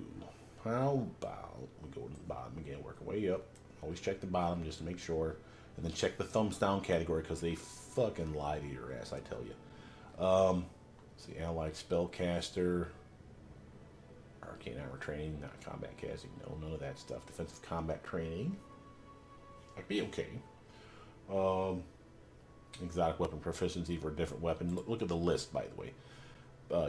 How about we go to the bottom again, work our way up. Always check the bottom just to make sure, and then check the thumbs down category, because they fucking lie to your ass, I tell you. See, allied spellcaster, arcane armor training, not combat casting, no, none of that stuff. Defensive combat training, I'd be okay. Exotic weapon proficiency for a different weapon. Look at the list, by the way.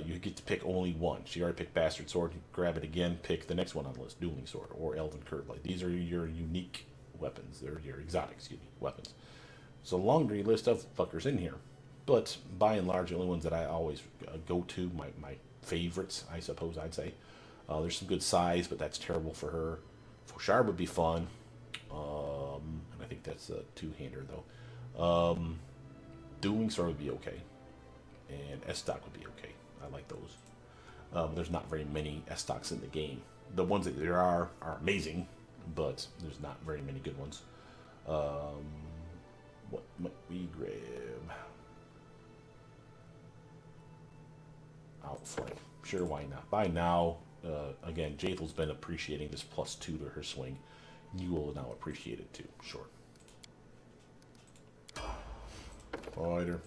You get to pick only one. She already picked Bastard Sword. Grab it again. Pick the next one on the list, Dueling Sword or Elven Curve Blade. These are your unique weapons. They're your exotic, weapons. So long list of fuckers in here, but by and large, the only ones that I always go to, my favorites, I suppose I'd say. There's some good size, but that's terrible for her. Foshar would be fun, and I think that's a 2-hander though. Dueling Sword would be okay, and S-Stock would be okay. I like those. There's not very many S-Stocks in the game. The ones that there are amazing, but there's not very many good ones. What might we grab? Outflank. Sure, why not? By now, again, Jathel's been appreciating this +2 to her swing. You will now appreciate it too. Sure. Fighter.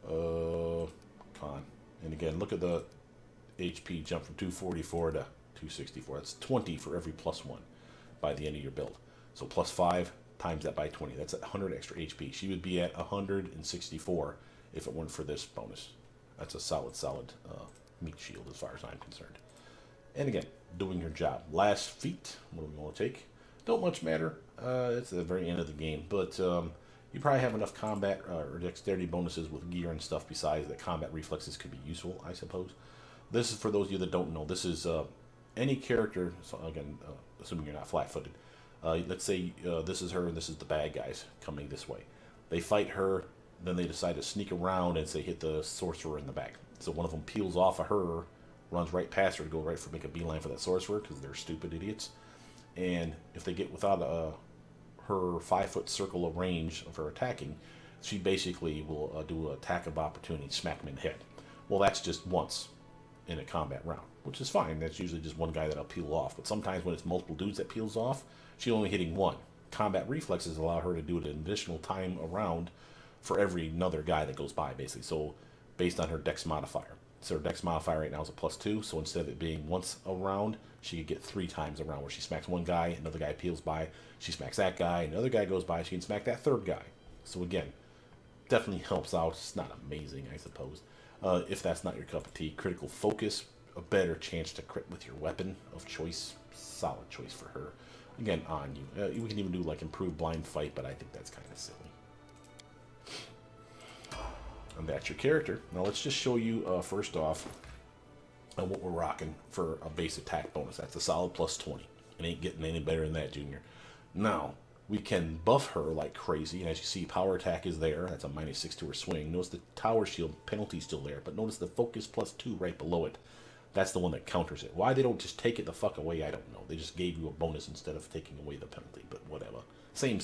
Con. And again, look at the HP jump from 244 to 264. That's 20 for every +1 by the end of your build. So +5 times that by 20. That's 100 extra HP. She would be at 164 if it weren't for this bonus. That's a solid meat shield as far as I'm concerned. And again, doing your job. Last feat. What do we want to take? Don't much matter. It's at the very end of the game, but you probably have enough combat or dexterity bonuses with gear and stuff besides that combat reflexes could be useful, I suppose. This is for those of you that don't know. This is any character, so again, assuming you're not flat-footed. Let's say this is her and this is the bad guys coming this way. They fight her, then they decide to sneak around and say hit the sorcerer in the back. So one of them peels off of her, runs right past her to go right for make a beeline for that sorcerer because they're stupid idiots. And if they get without her 5-foot circle of range of her attacking, she basically will do an attack of opportunity, smack them in the head. Well, that's just once in a combat round, which is fine. That's usually just one guy that'll peel off. But sometimes when it's multiple dudes that peels off, she's only hitting one. Combat reflexes allow her to do it an additional time around for every another guy that goes by, basically. So based on her dex modifier. So her dex modifier right now is a +2, so instead of it being once a round, she could get 3 times a round where she smacks one guy, another guy peels by, she smacks that guy, another guy goes by, she can smack that third guy. So again, definitely helps out. It's not amazing, I suppose. If that's not your cup of tea, critical focus, a better chance to crit with your weapon of choice. Solid choice for her. Again, on you. We can even do like improved blind fight, but I think that's kind of silly. And that's your character. Now let's just show you first off what we're rocking for a base attack bonus. That's a solid +20. It ain't getting any better than that, Junior. Now, we can buff her like crazy, and as you see, power attack is there. That's a -6 to her swing. Notice the tower shield penalty still there, but notice the focus +2 right below it. That's the one that counters it. Why they don't just take it the fuck away, I don't know. They just gave you a bonus instead of taking away the penalty, but whatever. Same.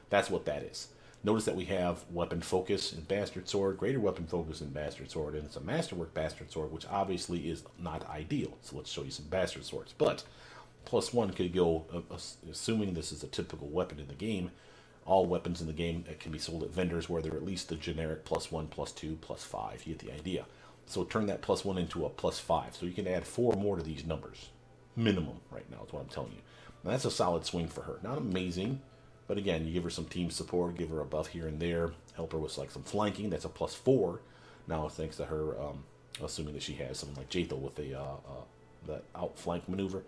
That's what that is. Notice that we have weapon focus in Bastard Sword, greater weapon focus in Bastard Sword, and it's a masterwork Bastard Sword, which obviously is not ideal. So let's show you some Bastard Swords. But +1 could go, assuming this is a typical weapon in the game, all weapons in the game that can be sold at vendors where they're at least the generic +1, +2, +5. You get the idea. So turn that +1 into a +5. So you can add 4 more to these numbers. Minimum right now is what I'm telling you. Now that's a solid swing for her. Not amazing, But again, you give her some team support, give her a buff here and there, help her with like some flanking. That's a +4. Now thanks to her, assuming that she has something like Jathel with that outflank maneuver.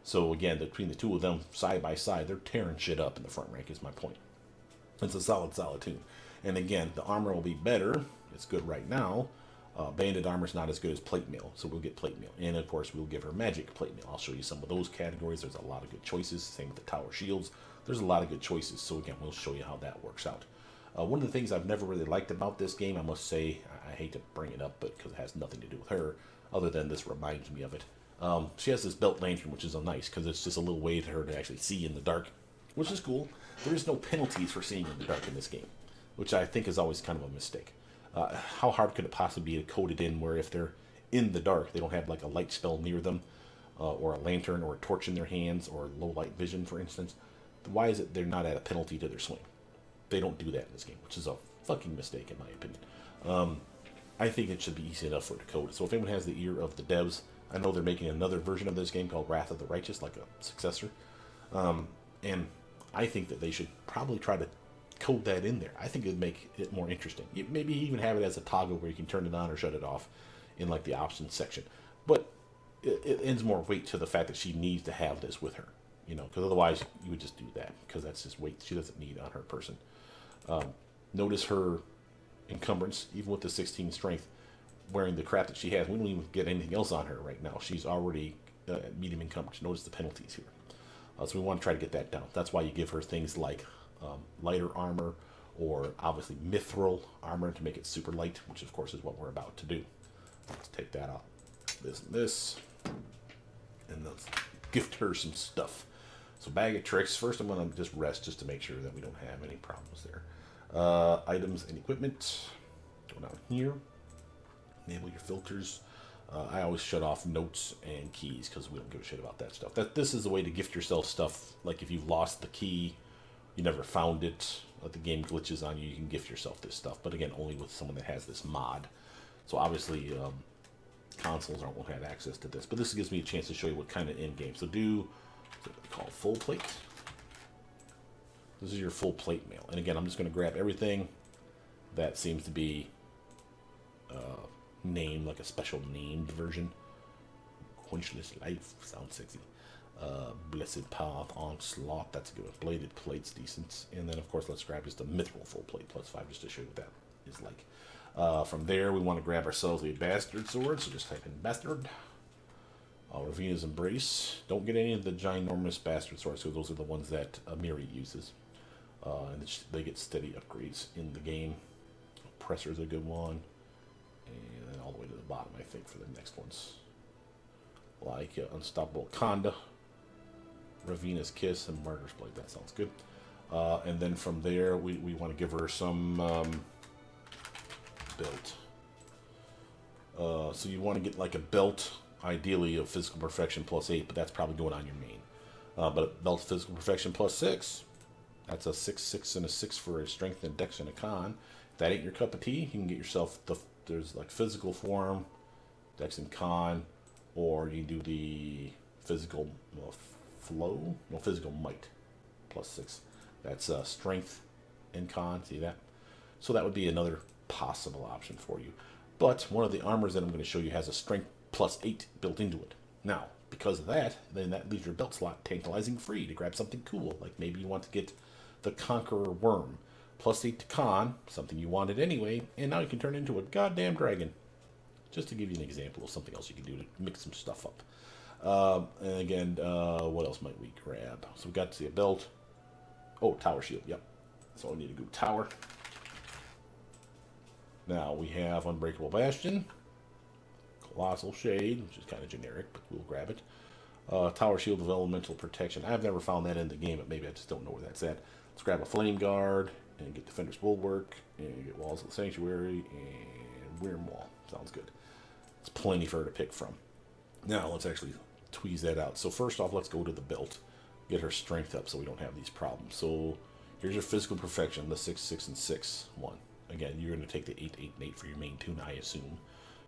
So again, between the two of them, side by side, they're tearing shit up in the front rank, is my point. It's a solid tune. And again, the armor will be better. It's good right now. Banded armor is not as good as plate mail, so we'll get plate mail. And of course, we'll give her magic plate mail. I'll show you some of those categories. There's a lot of good choices. Same with the tower shields. There's a lot of good choices. So again, we'll show you how that works out. One of the things I've never really liked about this game, I must say, I hate to bring it up, but because it has nothing to do with her, other than this reminds me of it. She has this belt lantern, which is nice because it's just a little way for her to actually see in the dark, which is cool. There is no penalties for seeing in the dark in this game, which I think is always kind of a mistake. How hard could it possibly be to code it in where if they're in the dark, they don't have like a light spell near them, or a lantern or a torch in their hands, or low light vision, for instance? Why is it they're not at a penalty to their swing? They don't do that in this game, which is a fucking mistake in my opinion. I think it should be easy enough for it to code. So if anyone has the ear of the devs, I know they're making another version of this game called Wrath of the Righteous, like a successor. And I think that they should probably try to code that in there. I think it'd make it more interesting. Maybe even have it as a toggle where you can turn it on or shut it off in like the options section. But it ends more weight to the fact that she needs to have this with her, because otherwise you would just do that because that's just weight she doesn't need on her person. Notice her encumbrance, even with the 16 strength, wearing the crap that she has. We don't even get anything else on her right now. She's already medium encumbrance. Notice the penalties here. So we want to try to get that down. That's why you give her things like lighter armor, or obviously Mithril armor to make it super light, which of course is what we're about to do. Let's take that out. This, and let's gift her some stuff. So bag of tricks. First I'm going to just rest just to make sure that we don't have any problems there. Items and equipment. Go down here. Enable your filters. I always shut off notes and keys because we don't give a shit about that stuff. This is a way to gift yourself stuff. Like if you've lost the key, you never found it, the game glitches on you, you can gift yourself this stuff. But again, only with someone that has this mod. So obviously consoles won't have access to this. But this gives me a chance to show you what kind of in-game. So do what they call full plate. This is your full plate mail. And again, I'm just going to grab everything that seems to be named, like a special named version. Quenchless Life, sounds sexy. Blessed Path, Onslaught, that's a good one. Bladed Plate's decent. And then, of course, let's grab just a Mithril full plate +5 just to show you what that is like. From there, we want to grab ourselves a Bastard Sword, so just type in Bastard. Ravina's Embrace. Don't get any of the ginormous Bastard Swords, so those are the ones that Miri uses. And they get steady upgrades in the game. Oppressor's a good one. And then all the way to the bottom, I think, for the next ones. Like Unstoppable Conda, Ravina's Kiss, and Martyr's Blade. That sounds good. And then from there, we want to give her some belt. So you want to get like a belt, ideally of Physical Perfection +8, but that's probably going on your main. But a belt Physical Perfection +6, that's a 6, 6, and a 6 for a Strength and Dex and a Con. If that ain't your cup of tea, you can get yourself there's like Physical Form, Dex and Con, or you do the Physical Flow, no, Physical Might +6. That's Strength and Con, see that? So that would be another possible option for you. But one of the armors that I'm going to show you has a Strength +8 built into it. Now, because of that, then that leaves your belt slot tantalizing free to grab something cool. Like maybe you want to get the Conqueror Worm, +8 to Con, something you wanted anyway, and now you can turn into a goddamn dragon. Just to give you an example of something else you can do to mix some stuff up. And again, what else might we grab? So we got to see a belt. Oh, Tower Shield, yep. So we need to go Tower. Now we have Unbreakable Bastion, Colossal Shade, which is kind of generic, but we'll grab it. Tower Shield of Elemental Protection. I've never found that in the game, but maybe I just don't know where that's at. Let's grab a Flame Guard and get Defender's Bulwark and get Walls of the Sanctuary and Wyrm Wall. Sounds good. It's plenty for her to pick from. Now let's actually tweeze that out. So first off, let's go to the belt. Get her strength up so we don't have these problems. So here's your Physical Perfection, the 6, 6, and 6 one. Again, you're going to take the 8, 8, and 8 for your main tune, I assume.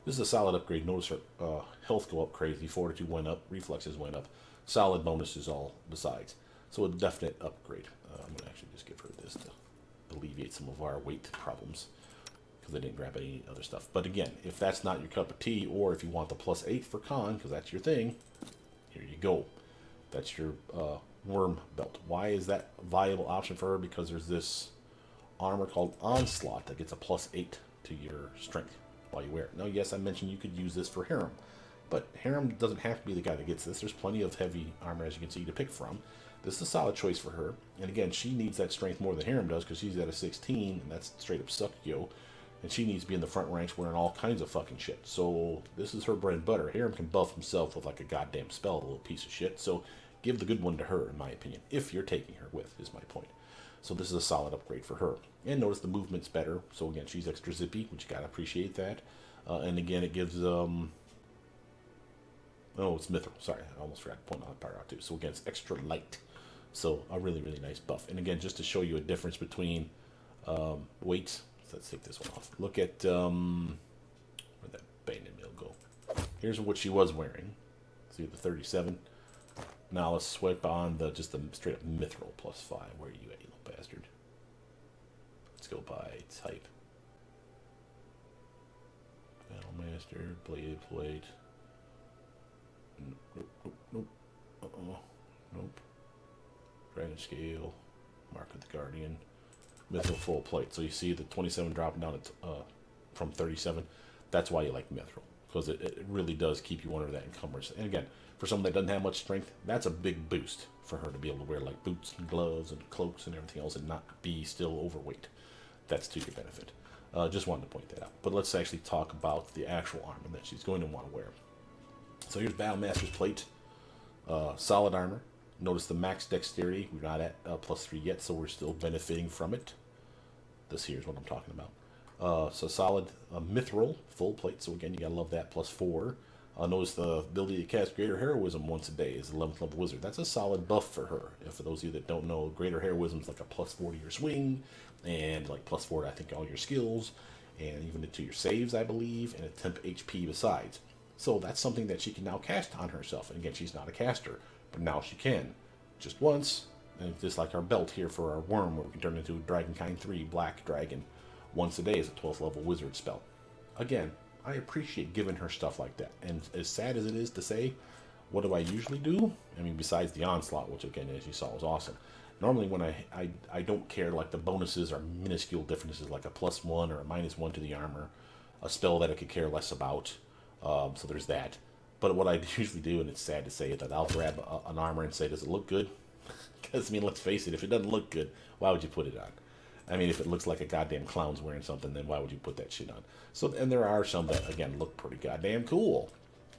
This is a solid upgrade. Notice her health go up crazy. Fortitude went up. Reflexes went up. Solid bonuses all besides. So a definite upgrade. I'm going to actually just give her this to alleviate some of our weight problems, because I didn't grab any other stuff. But again, if that's not your cup of tea, or if you want the +8 for con, because that's your thing, here you go. That's your worm belt. Why is that a viable option for her? Because there's this armor called Onslaught that gets a +8 to your strength while you wear it. Now, yes, I mentioned you could use this for harem, but harem doesn't have to be the guy that gets this. There's plenty of heavy armor, as you can see, to pick from. This is a solid choice for her. And again, she needs that strength more than harem does, because she's at a 16, and that's straight up suck yo. And she needs to be in the front ranks wearing all kinds of fucking shit. So this is her bread and butter. Harem can buff himself with like a goddamn spell, a little piece of shit. So give the good one to her, in my opinion, if you're taking her with, is my point. So this is a solid upgrade for her. And notice the movement's better. So again, she's extra zippy, which you gotta appreciate that. And again, it gives oh, it's Mithril. Sorry, I almost forgot to point that part out too. So again, it's extra light. So a really, really nice buff. And again, just to show you a difference between weights. So let's take this one off. Look at where'd that bayonet mill go? Here's what she was wearing. See the 37. Now let's swipe on the just the straight up Mithril +5. Where are you at, you little bastard? Let's go by type. Battlemaster, blade plate. Nope, nope, nope. Nope. Dragon scale. Mark of the Guardian. Mithril full plate. So you see the 27 dropping down from 37. That's why you like Mithril, because it really does keep you under that encumbrance. And again, for someone that doesn't have much strength, that's a big boost for her to be able to wear like boots and gloves and cloaks and everything else and not be still overweight. That's to your benefit. Just wanted to point that out. But let's actually talk about the actual armor that she's going to want to wear. So here's Battlemaster's plate. Solid armor. Notice the max dexterity. We're not at +3 yet, so we're still benefiting from it. This here is what I'm talking about. So solid Mithril, full plate. So again, you gotta love that, +4. Notice the ability to cast Greater Heroism once a day is 11th level wizard. That's a solid buff for her. If for those of you that don't know, Greater Heroism is like a +4 to your swing, and like +4 to I think all your skills, and even to your saves, I believe, and a temp HP besides. So that's something that she can now cast on herself. And again, she's not a caster, but now she can. Just once, and it's just like our belt here for our worm, where we can turn into a Dragonkind 3 Black Dragon once a day as a 12th level wizard spell. Again, I appreciate giving her stuff like that. And as sad as it is to say, what do I usually do? I mean, besides the Onslaught, which again, as you saw, was awesome. Normally when I don't care, like the bonuses are minuscule differences, like a +1 or a -1 to the armor, a spell that I could care less about. So there's that. But what I usually do, and it's sad to say, is that I'll grab an armor and say, does it look good? Because, I mean, let's face it, if it doesn't look good, why would you put it on? I mean, if it looks like a goddamn clown's wearing something, then why would you put that shit on? So, and there are some that, again, look pretty goddamn cool.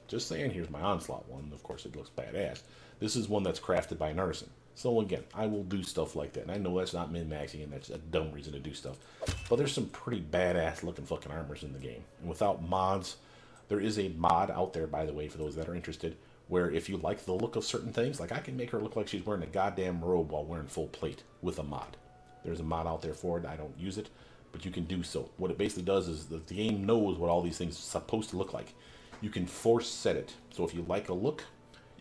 Just saying, here's my Onslaught one. Of course, it looks badass. This is one that's crafted by an Artisan. So, again, I will do stuff like that. And I know that's not min-maxing, and that's a dumb reason to do stuff. But there's some pretty badass looking fucking armors in the game. And without mods, there is a mod out there, by the way, for those that are interested, where if you like the look of certain things, like I can make her look like she's wearing a goddamn robe while wearing full plate with a mod. There's a mod out there for it. I don't use it, but you can do so. What it basically does is the game knows what all these things are supposed to look like. You can force set it. So if you like a look,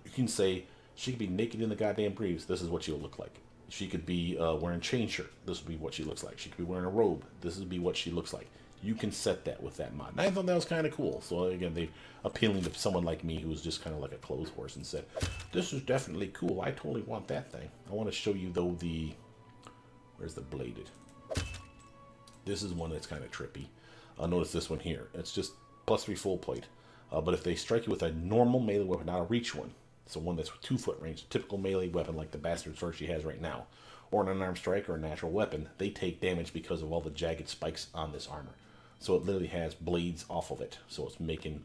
you can say, she could be naked in the goddamn breeze. This is what she'll look like. She could be wearing a chain shirt. This would be what she looks like. She could be wearing a robe. This would be what she looks like. You can set that with that mod. And I thought that was kind of cool. So again, they appealing to someone like me who was just kind of like a clothes horse and said, this is definitely cool. I totally want that thing. I want to show you though the, where's the bladed? This is one that's kind of trippy. Notice this one here. It's just +3 full plate. But if they strike you with a normal melee weapon, not a reach one, so one that's 2 foot range, typical melee weapon like the bastard sword she has right now, or an unarmed strike or a natural weapon, they take damage because of all the jagged spikes on this armor. So it literally has blades off of it. So it's making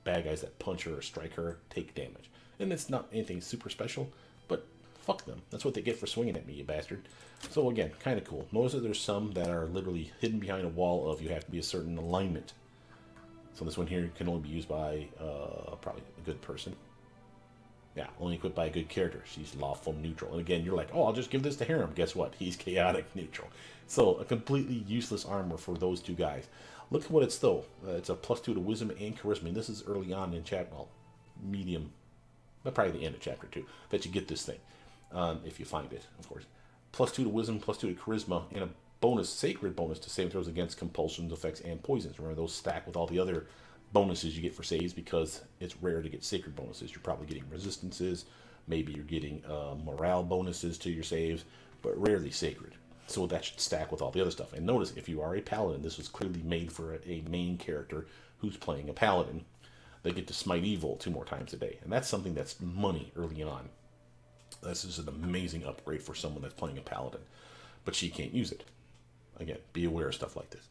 bad guys that punch her or strike her take damage. And it's not anything super special, but fuck them. That's what they get for swinging at me, you bastard. So again, kind of cool. Notice that there's some that are literally hidden behind a wall of you have to be a certain alignment. So this one here can only be used by probably a good person. Yeah, only equipped by a good character. She's lawful neutral. And again, you're like, oh, I'll just give this to Harem. Guess what? He's chaotic neutral. So a completely useless armor for those two guys. Look at what it's though. It's a +2 to wisdom and charisma. And this is early on in chapter, well, medium, but probably the end of chapter 2 that you get this thing, if you find it, of course. +2 to wisdom, +2 to charisma, and a bonus, sacred bonus to saving throws against compulsions, effects, and poisons. Remember, those stack with all the other bonuses you get for saves because it's rare to get sacred bonuses. You're probably getting resistances, maybe you're getting morale bonuses to your saves, but rarely sacred. So that should stack with all the other stuff. And notice, if you are a paladin, this was clearly made for a main character who's playing a paladin. They get to smite evil 2 more times a day, and that's something that's money early on. This is an amazing upgrade for someone that's playing a paladin, but she can't use it. Again, be aware of stuff like this.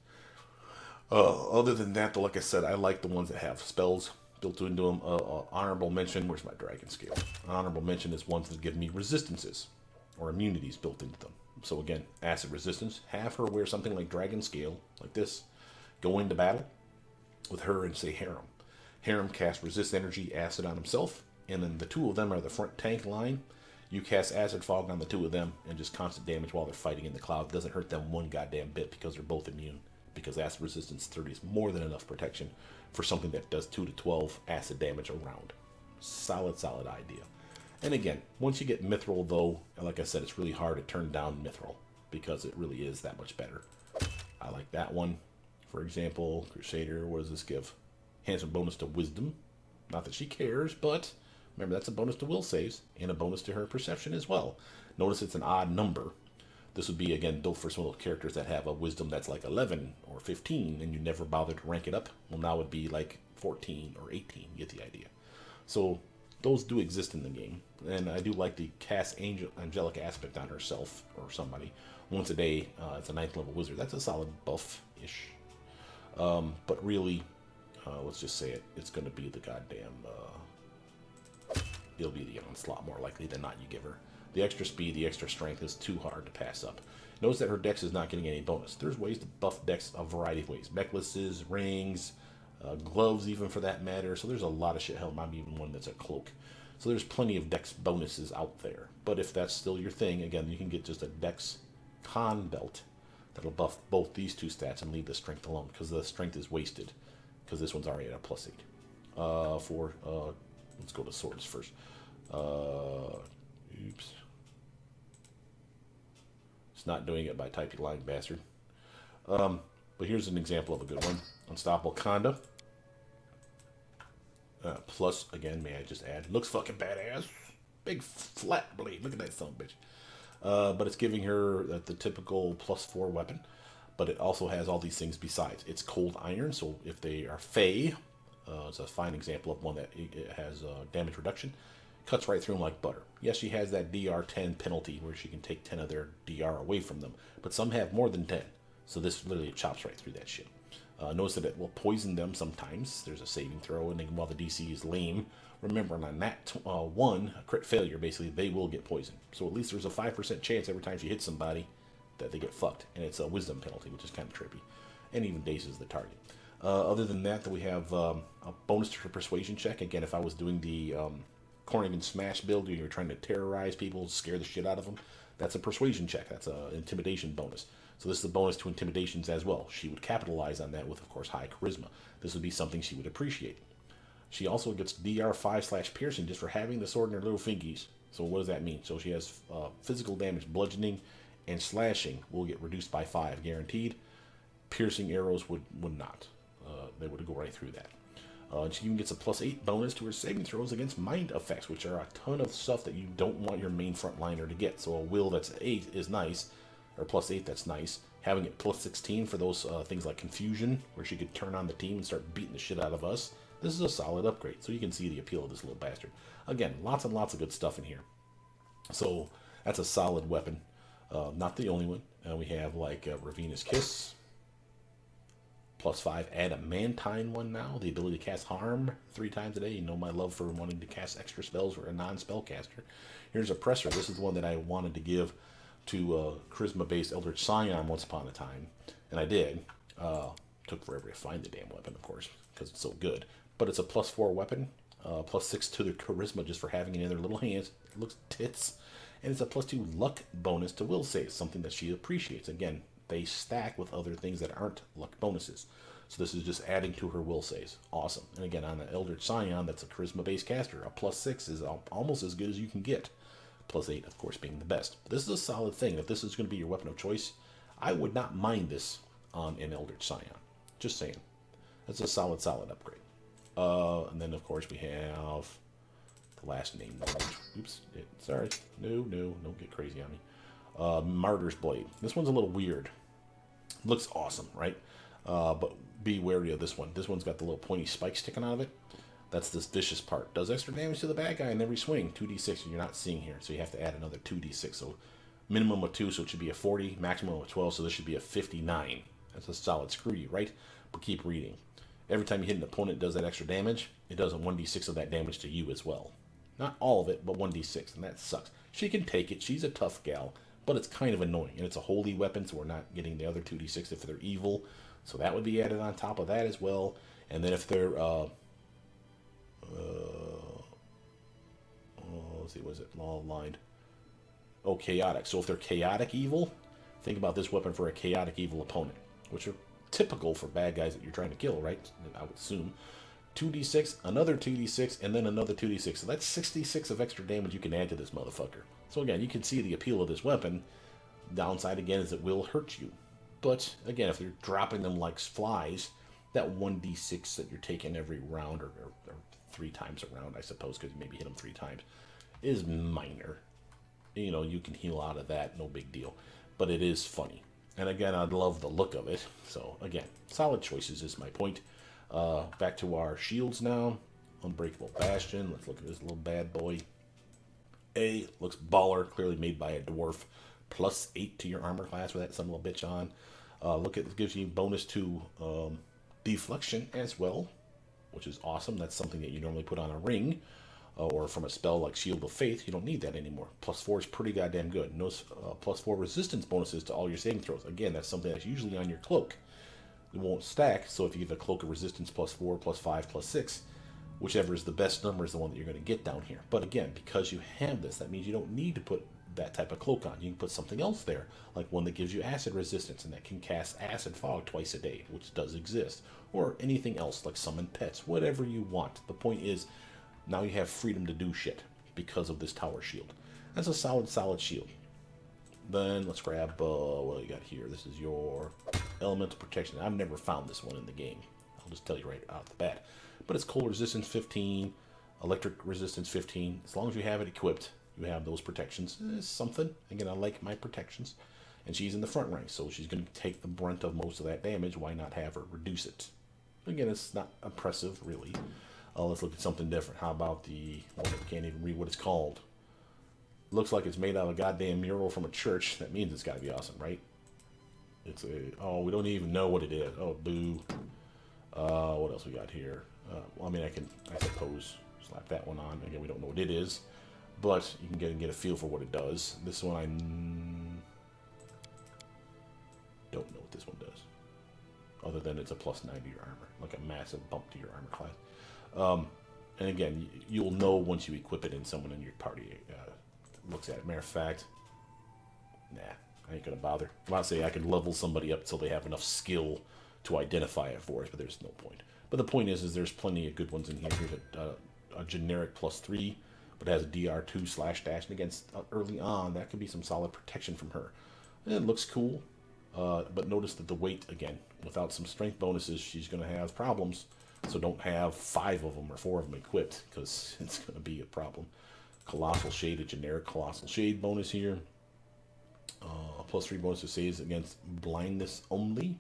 Other than that, though, like I said, I like the ones that have spells built into them. Honorable mention, where's my dragon scale? Honorable mention is ones that give me resistances or immunities built into them. So again, acid resistance. Have her wear something like dragon scale, like this. Go into battle with her and say Harem. Harem casts resist energy acid on himself, and then the 2 of them are the front tank line. You cast acid fog on the 2 of them, and just constant damage while they're fighting in the cloud. Doesn't hurt them one goddamn bit because they're both immune. Because acid resistance 30 is more than enough protection for something that does 2 to 12 acid damage around. Solid idea. And again, once you get Mithril, though, like I said, it's really hard to turn down Mithril because it really is that much better. I like that one. For example, Crusader, what does this give? Handsome bonus to wisdom. Not that she cares, but remember, that's a bonus to will saves and a bonus to her perception as well. Notice it's an odd number. This would be, again, built for some of those characters that have a wisdom that's like 11 or 15, and you never bother to rank it up. Well, now it would be like 14 or 18. You get the idea. So those do exist in the game, and I do like the cast angelic aspect on herself or somebody once a day. It's a 9th level wizard. That's a solid buff-ish. But really, let's just say it. It's going to be the goddamn. It'll be the onslaught more likely than not. You give her the extra speed, the extra strength is too hard to pass up. Notice that her dex is not getting any bonus. There's ways to buff dex a variety of ways. Necklaces, rings, gloves even for that matter. So there's a lot of shit. Hell, maybe even one that's a cloak. So there's plenty of dex bonuses out there. But if that's still your thing, again, you can get just a dex con belt that'll buff both these 2 stats and leave the strength alone because the strength is wasted because this one's already at a +8. Let's go to swords first. Oops. It's not doing it by typing lying bastard. But here's an example of a good one. Unstoppable Conda. Plus, again, may I just add, looks fucking badass. Big flat blade. Look at that son of a bitch. But it's giving her the typical +4 weapon. But it also has all these things besides. It's cold iron, so if they are fey, it's a fine example of one that it has damage reduction. Cuts right through them like butter. Yes, she has that DR 10 penalty where she can take 10 of their DR away from them, but some have more than 10. So this literally chops right through that shit. Notice that it will poison them sometimes. There's a saving throw, and then while the DC is lame, remember on that 1 crit failure, basically they will get poisoned. So at least there's a 5% chance every time she hits somebody that they get fucked, and it's a wisdom penalty, which is kind of trippy, and even dazes the target. Other than that, we have a bonus to her persuasion check. Again, if I was doing the Cornigan Smash build, you're trying to terrorize people, scare the shit out of them, that's a persuasion check. That's an intimidation bonus. So this is a bonus to intimidations as well. She would capitalize on that with, of course, high charisma. This would be something she would appreciate. She also gets DR5/piercing just for having the sword in her little fingies. So what does that mean? So she has physical damage, bludgeoning, and slashing will get reduced by 5, guaranteed. Piercing arrows would not. They would go right through that. And she even gets a +8 bonus to her saving throws against mind effects, which are a ton of stuff that you don't want your main frontliner to get. So a will that's 8 is nice, or +8 that's nice. Having it +16 for those things like confusion, where she could turn on the team and start beating the shit out of us. This is a solid upgrade, so you can see the appeal of this little bastard. Again, lots and lots of good stuff in here. So that's a solid weapon. Not the only one. We have like Ravina's Kiss. +5, adamantine one now. The ability to cast harm 3 times a day. You know my love for wanting to cast extra spells for a non-spellcaster. Here's Oppressor. This is the one that I wanted to give to charisma-based Eldritch Scion once upon a time. And I did. Took forever to find the damn weapon, of course, because it's so good. But it's a +4 weapon. +6 to the charisma just for having it in their little hands. It looks tits. And it's a +2 luck bonus to will save, something that she appreciates. Again, they stack with other things that aren't luck bonuses. So this is just adding to her will saves. Awesome. And again, on the Eldritch Scion, that's a charisma-based caster. A +6 is almost as good as you can get. +8, of course, being the best. But this is a solid thing. If this is going to be your weapon of choice, I would not mind this on an Eldritch Scion. Just saying. That's a solid upgrade. And then, of course, we have the last name. Oops. Sorry. No, don't get crazy on me. Martyr's Blade. This one's a little weird. Looks awesome, right? But be wary of this one. This one's got the little pointy spike sticking out of it. That's this vicious part. Does extra damage to the bad guy in every swing. 2d6, you're not seeing here. So you have to add another 2d6. So minimum of 2, so it should be a 40. Maximum of 12, so this should be a 59. That's a solid screw you, right? But keep reading. Every time you hit an opponent that does that extra damage, it does a 1d6 of that damage to you as well. Not all of it, but 1d6, and that sucks. She can take it. She's a tough gal, but it's kind of annoying. And it's a holy weapon, so we're not getting the other 2d6 if they're evil. So that would be added on top of that as well. And then if they're... let's see, was it law aligned? Oh, chaotic. So if they're chaotic evil, think about this weapon for a chaotic evil opponent, which are typical for bad guys that you're trying to kill, right? I would assume. 2d6, another 2d6, and then another 2d6. So that's 66 of extra damage you can add to this motherfucker. So again, you can see the appeal of this weapon. Downside again is it will hurt you. But again, if you're dropping them like flies, that 1d6 that you're taking every round, or 3 times a round, I suppose, because you maybe hit them 3 times, is minor. You know, you can heal out of that, no big deal. But it is funny. And again, I'd love the look of it. So again, solid choices is my point. Back to our shields now. Unbreakable Bastion. Let's look at this little bad boy. A, looks baller, clearly made by a dwarf. +8 to your armor class with that son of a bitch on. Look at this, gives you bonus to deflection as well, which is awesome. That's something that you normally put on a ring or from a spell like Shield of Faith. You don't need that anymore. +4 is pretty goddamn good. No +4 resistance bonuses to all your saving throws. Again, that's something that's usually on your cloak. It won't stack, so if you have a cloak of resistance +4, +5, +6, whichever is the best number is the one that you're going to get down here. But again, because you have this, that means you don't need to put that type of cloak on. You can put something else there, like one that gives you acid resistance and that can cast acid fog twice a day, which does exist, or anything else like summon pets, whatever you want. The point is, now you have freedom to do shit because of this tower shield. That's a solid shield. Then let's grab what do you got here? This is your elemental protection. I've never found this one in the game. I'll just tell you right out the bat. But it's cold resistance 15, electric resistance 15. As long as you have it equipped, you have those protections. It's something. Again, I like my protections. And she's in the front rank, so she's going to take the brunt of most of that damage. Why not have her reduce it? Again, it's not oppressive, really. Let's look at something different. How about the one that we can't even read what it's called? Looks like it's made out of a goddamn mural from a church. That means it's got to be awesome, right? It's a... Oh, we don't even know what it is. Oh, boo. What else we got here? Well, I mean, I suppose, slap that one on. Again, we don't know what it is. But you can get a feel for what it does. This one, I don't know what this one does. Other than it's a +9 to your armor. Like a massive bump to your armor class. And again, you'll know once you equip it and someone in your party looks at it. Matter of fact, nah, I ain't going to bother. I'm about to say I can level somebody up until they have enough skill to identify it for us, but there's no point. But the point is there's plenty of good ones in here. Here's a generic +3, but it has a DR2/dash, and against early on, that could be some solid protection from her. And it looks cool, but notice that the weight, again, without some strength bonuses, she's going to have problems. So don't have 5 of them or 4 of them equipped, because it's going to be a problem. Colossal Shade, a generic Colossal Shade bonus here. +3 bonus to saves against blindness only.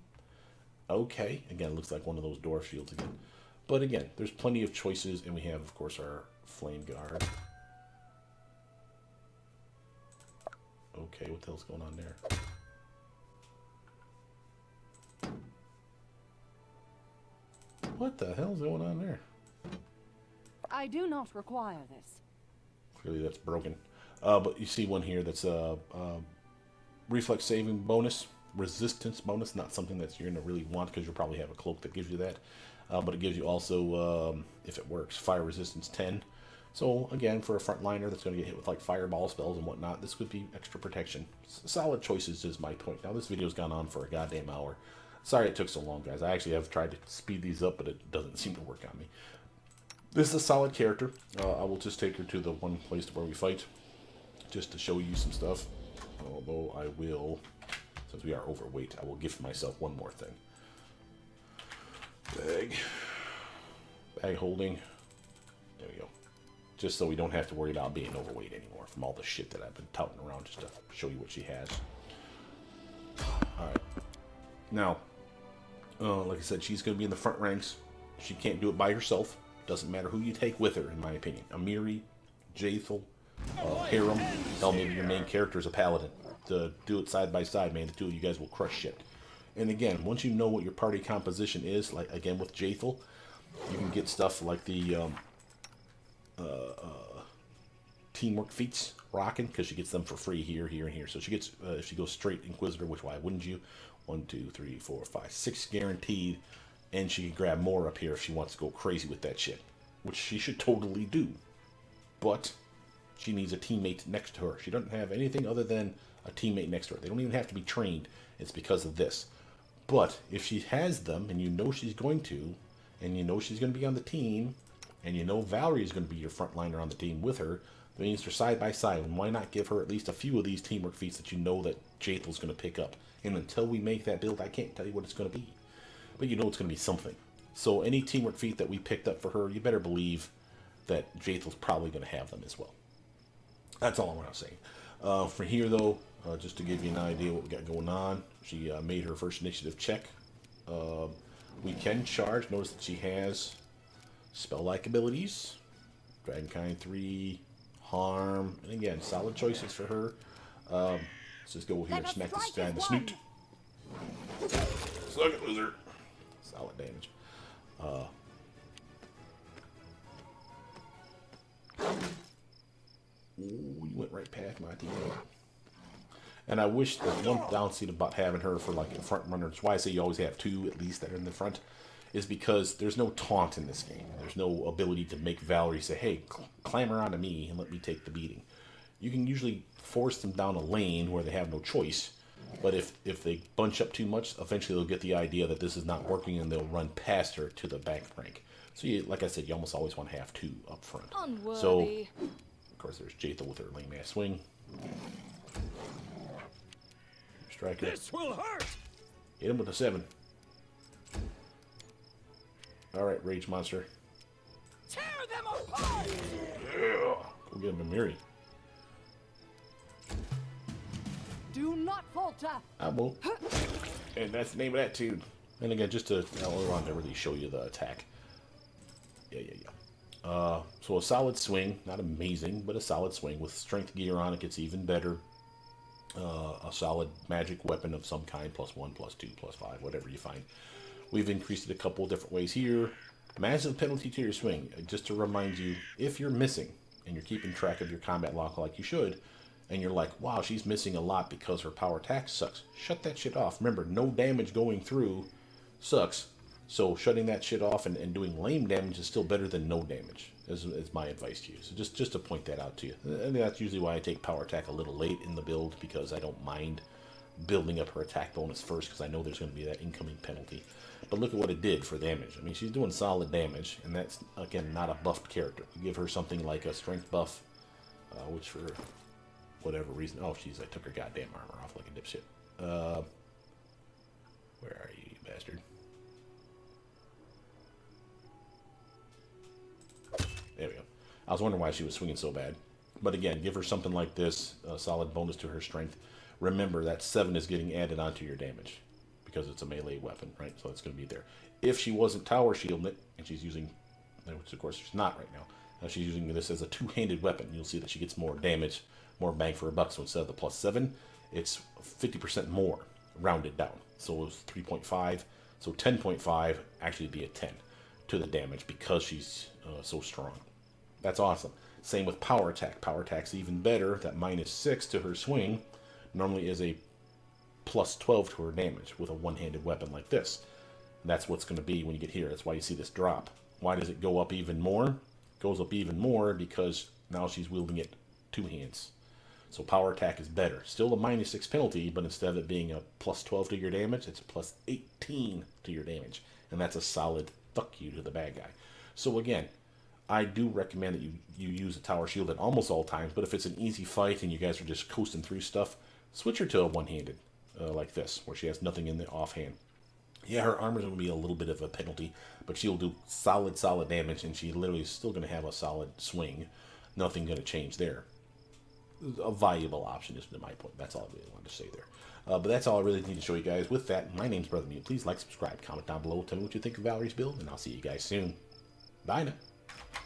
Okay, again, looks like one of those dwarf shields again. But again, there's plenty of choices, and we have, of course, our Flame Guard. Okay, what the hell's going on there? What the hell's going on there? I do not require this. Clearly that's broken. But you see one here that's a reflex saving bonus, resistance bonus, not something that you're going to really want because you'll probably have a cloak that gives you that. But it gives you also, if it works, fire resistance 10. So again, for a frontliner that's going to get hit with like fireball spells and whatnot, this could be extra protection. Solid choices is my point. Now this video's gone on for a goddamn hour. Sorry it took so long, guys. I actually have tried to speed these up, but it doesn't seem to work on me. This is a solid character. I will just take her to the one place where we fight. just to show you some stuff. Although I will, since we are overweight, I will gift myself one more thing. Bag holding. There we go. Just so we don't have to worry about being overweight anymore from all the shit that I've been touting around, just to show you what she has. Alright. Now, like I said, she's going to be in the front ranks. She can't do it by herself. Doesn't matter who you take with her, in my opinion. Amiri, Jaethal, Hiram. Hell, maybe your main character is a paladin. To do it side by side, man, the two of you guys will crush shit. And again, once you know what your party composition is, like again with Jaethal, you can get stuff like the teamwork feats rocking, because she gets them for free here, here, and here. So she gets, if she goes straight Inquisitor, which why wouldn't you? 1, 2, 3, 4, 5, 6 guaranteed, and she can grab more up here if she wants to go crazy with that shit, which she should totally do. But she needs a teammate next to her. She doesn't have anything other than a teammate next to her. They don't even have to be trained. It's because of this. But if she has them, and you know she's going to, and you know she's going to be on the team, and you know Valerie is going to be your frontliner on the team with her, that means they're side by side. And why not give her at least a few of these teamwork feats that you know that Jaethal's going to pick up? And until we make that build, I can't tell you what it's going to be. But you know it's going to be something. So any teamwork feat that we picked up for her, you better believe that Jaethal's probably going to have them as well. That's all I'm going to say. For here, though, just to give you an idea what we got going on, she made her first initiative check. We can charge. Notice that she has spell-like abilities. Dragonkind 3, Harm, and again, solid choices for her. Let's just go here and smack this guy in the snoot. Suck it, loser. Solid damage. Ooh, you went right past my teammate. And I wish that one downside about having her for like a front runner, that's why I say you always have two at least that are in the front, is because there's no taunt in this game. There's no ability to make Valerie say, hey, clamber onto me and let me take the beating. You can usually force them down a lane where they have no choice, but if they bunch up too much, eventually they'll get the idea that this is not working and they'll run past her to the back rank. So you, like I said, you almost always want to have two up front. Unworthy. So, of course, there's Jaethal with her lame-ass swing. Strike it. This will hurt. Hit him with a 7. Alright, Rage Monster. Tear them apart. Yeah. Go get him a Miri. Do not falter. I won't. And that's the name of that tune. And again, just to, I want to really show you the attack. Yeah. So a solid swing, not amazing, but a solid swing. With strength gear on it, gets even better. A solid magic weapon of some kind, +1, +2, +5, whatever you find. We've increased it a couple of different ways here. Massive penalty to your swing. Just to remind you, if you're missing, and you're keeping track of your combat log like you should, and you're like, wow, she's missing a lot because her power attack sucks, shut that shit off. Remember, no damage going through sucks. So shutting that shit off and doing lame damage is still better than no damage, is my advice to you. So just to point that out to you. And that's usually why I take power attack a little late in the build, because I don't mind building up her attack bonus first, because I know there's going to be that incoming penalty. But look at what it did for damage. I mean, she's doing solid damage, and that's, again, not a buffed character. You give her something like a strength buff, which for whatever reason... Oh, jeez, I took her goddamn armor off like a dipshit. Where are you, you bastard? There we go. I was wondering why she was swinging so bad. But again, give her something like this, a solid bonus to her strength. Remember, that 7 is getting added onto your damage, because it's a melee weapon, right? So it's going to be there. If she wasn't tower shielding it, and she's using, which of course she's not right now, she's using this as a two-handed weapon, you'll see that she gets more damage, more bang for her buck. So instead of the +7, it's 50% more, rounded down. So it was 3.5, so 10.5 actually be a 10 to the damage, because she's so strong. That's awesome. Same with power attack. Power attack's even better. That -6 to her swing normally is a +12 to her damage with a one-handed weapon like this. And that's what's going to be when you get here. That's why you see this drop. Why does it go up even more? It goes up even more because now she's wielding it two hands. So power attack is better. Still a -6 penalty, but instead of it being a +12 to your damage, it's a +18 to your damage. And that's a solid fuck you to the bad guy. So again, I do recommend that you use a tower shield at almost all times, but if it's an easy fight and you guys are just coasting through stuff, switch her to a one-handed, like this, where she has nothing in the offhand. Yeah, her armor is going to be a little bit of a penalty, but she'll do solid damage, and she literally is still going to have a solid swing. Nothing going to change there. A valuable option is my point. That's all I really wanted to say there. But that's all I really need to show you guys. With that, my name's Brother Mute. Please like, subscribe, comment down below, tell me what you think of Valerie's build, and I'll see you guys soon. Bye now.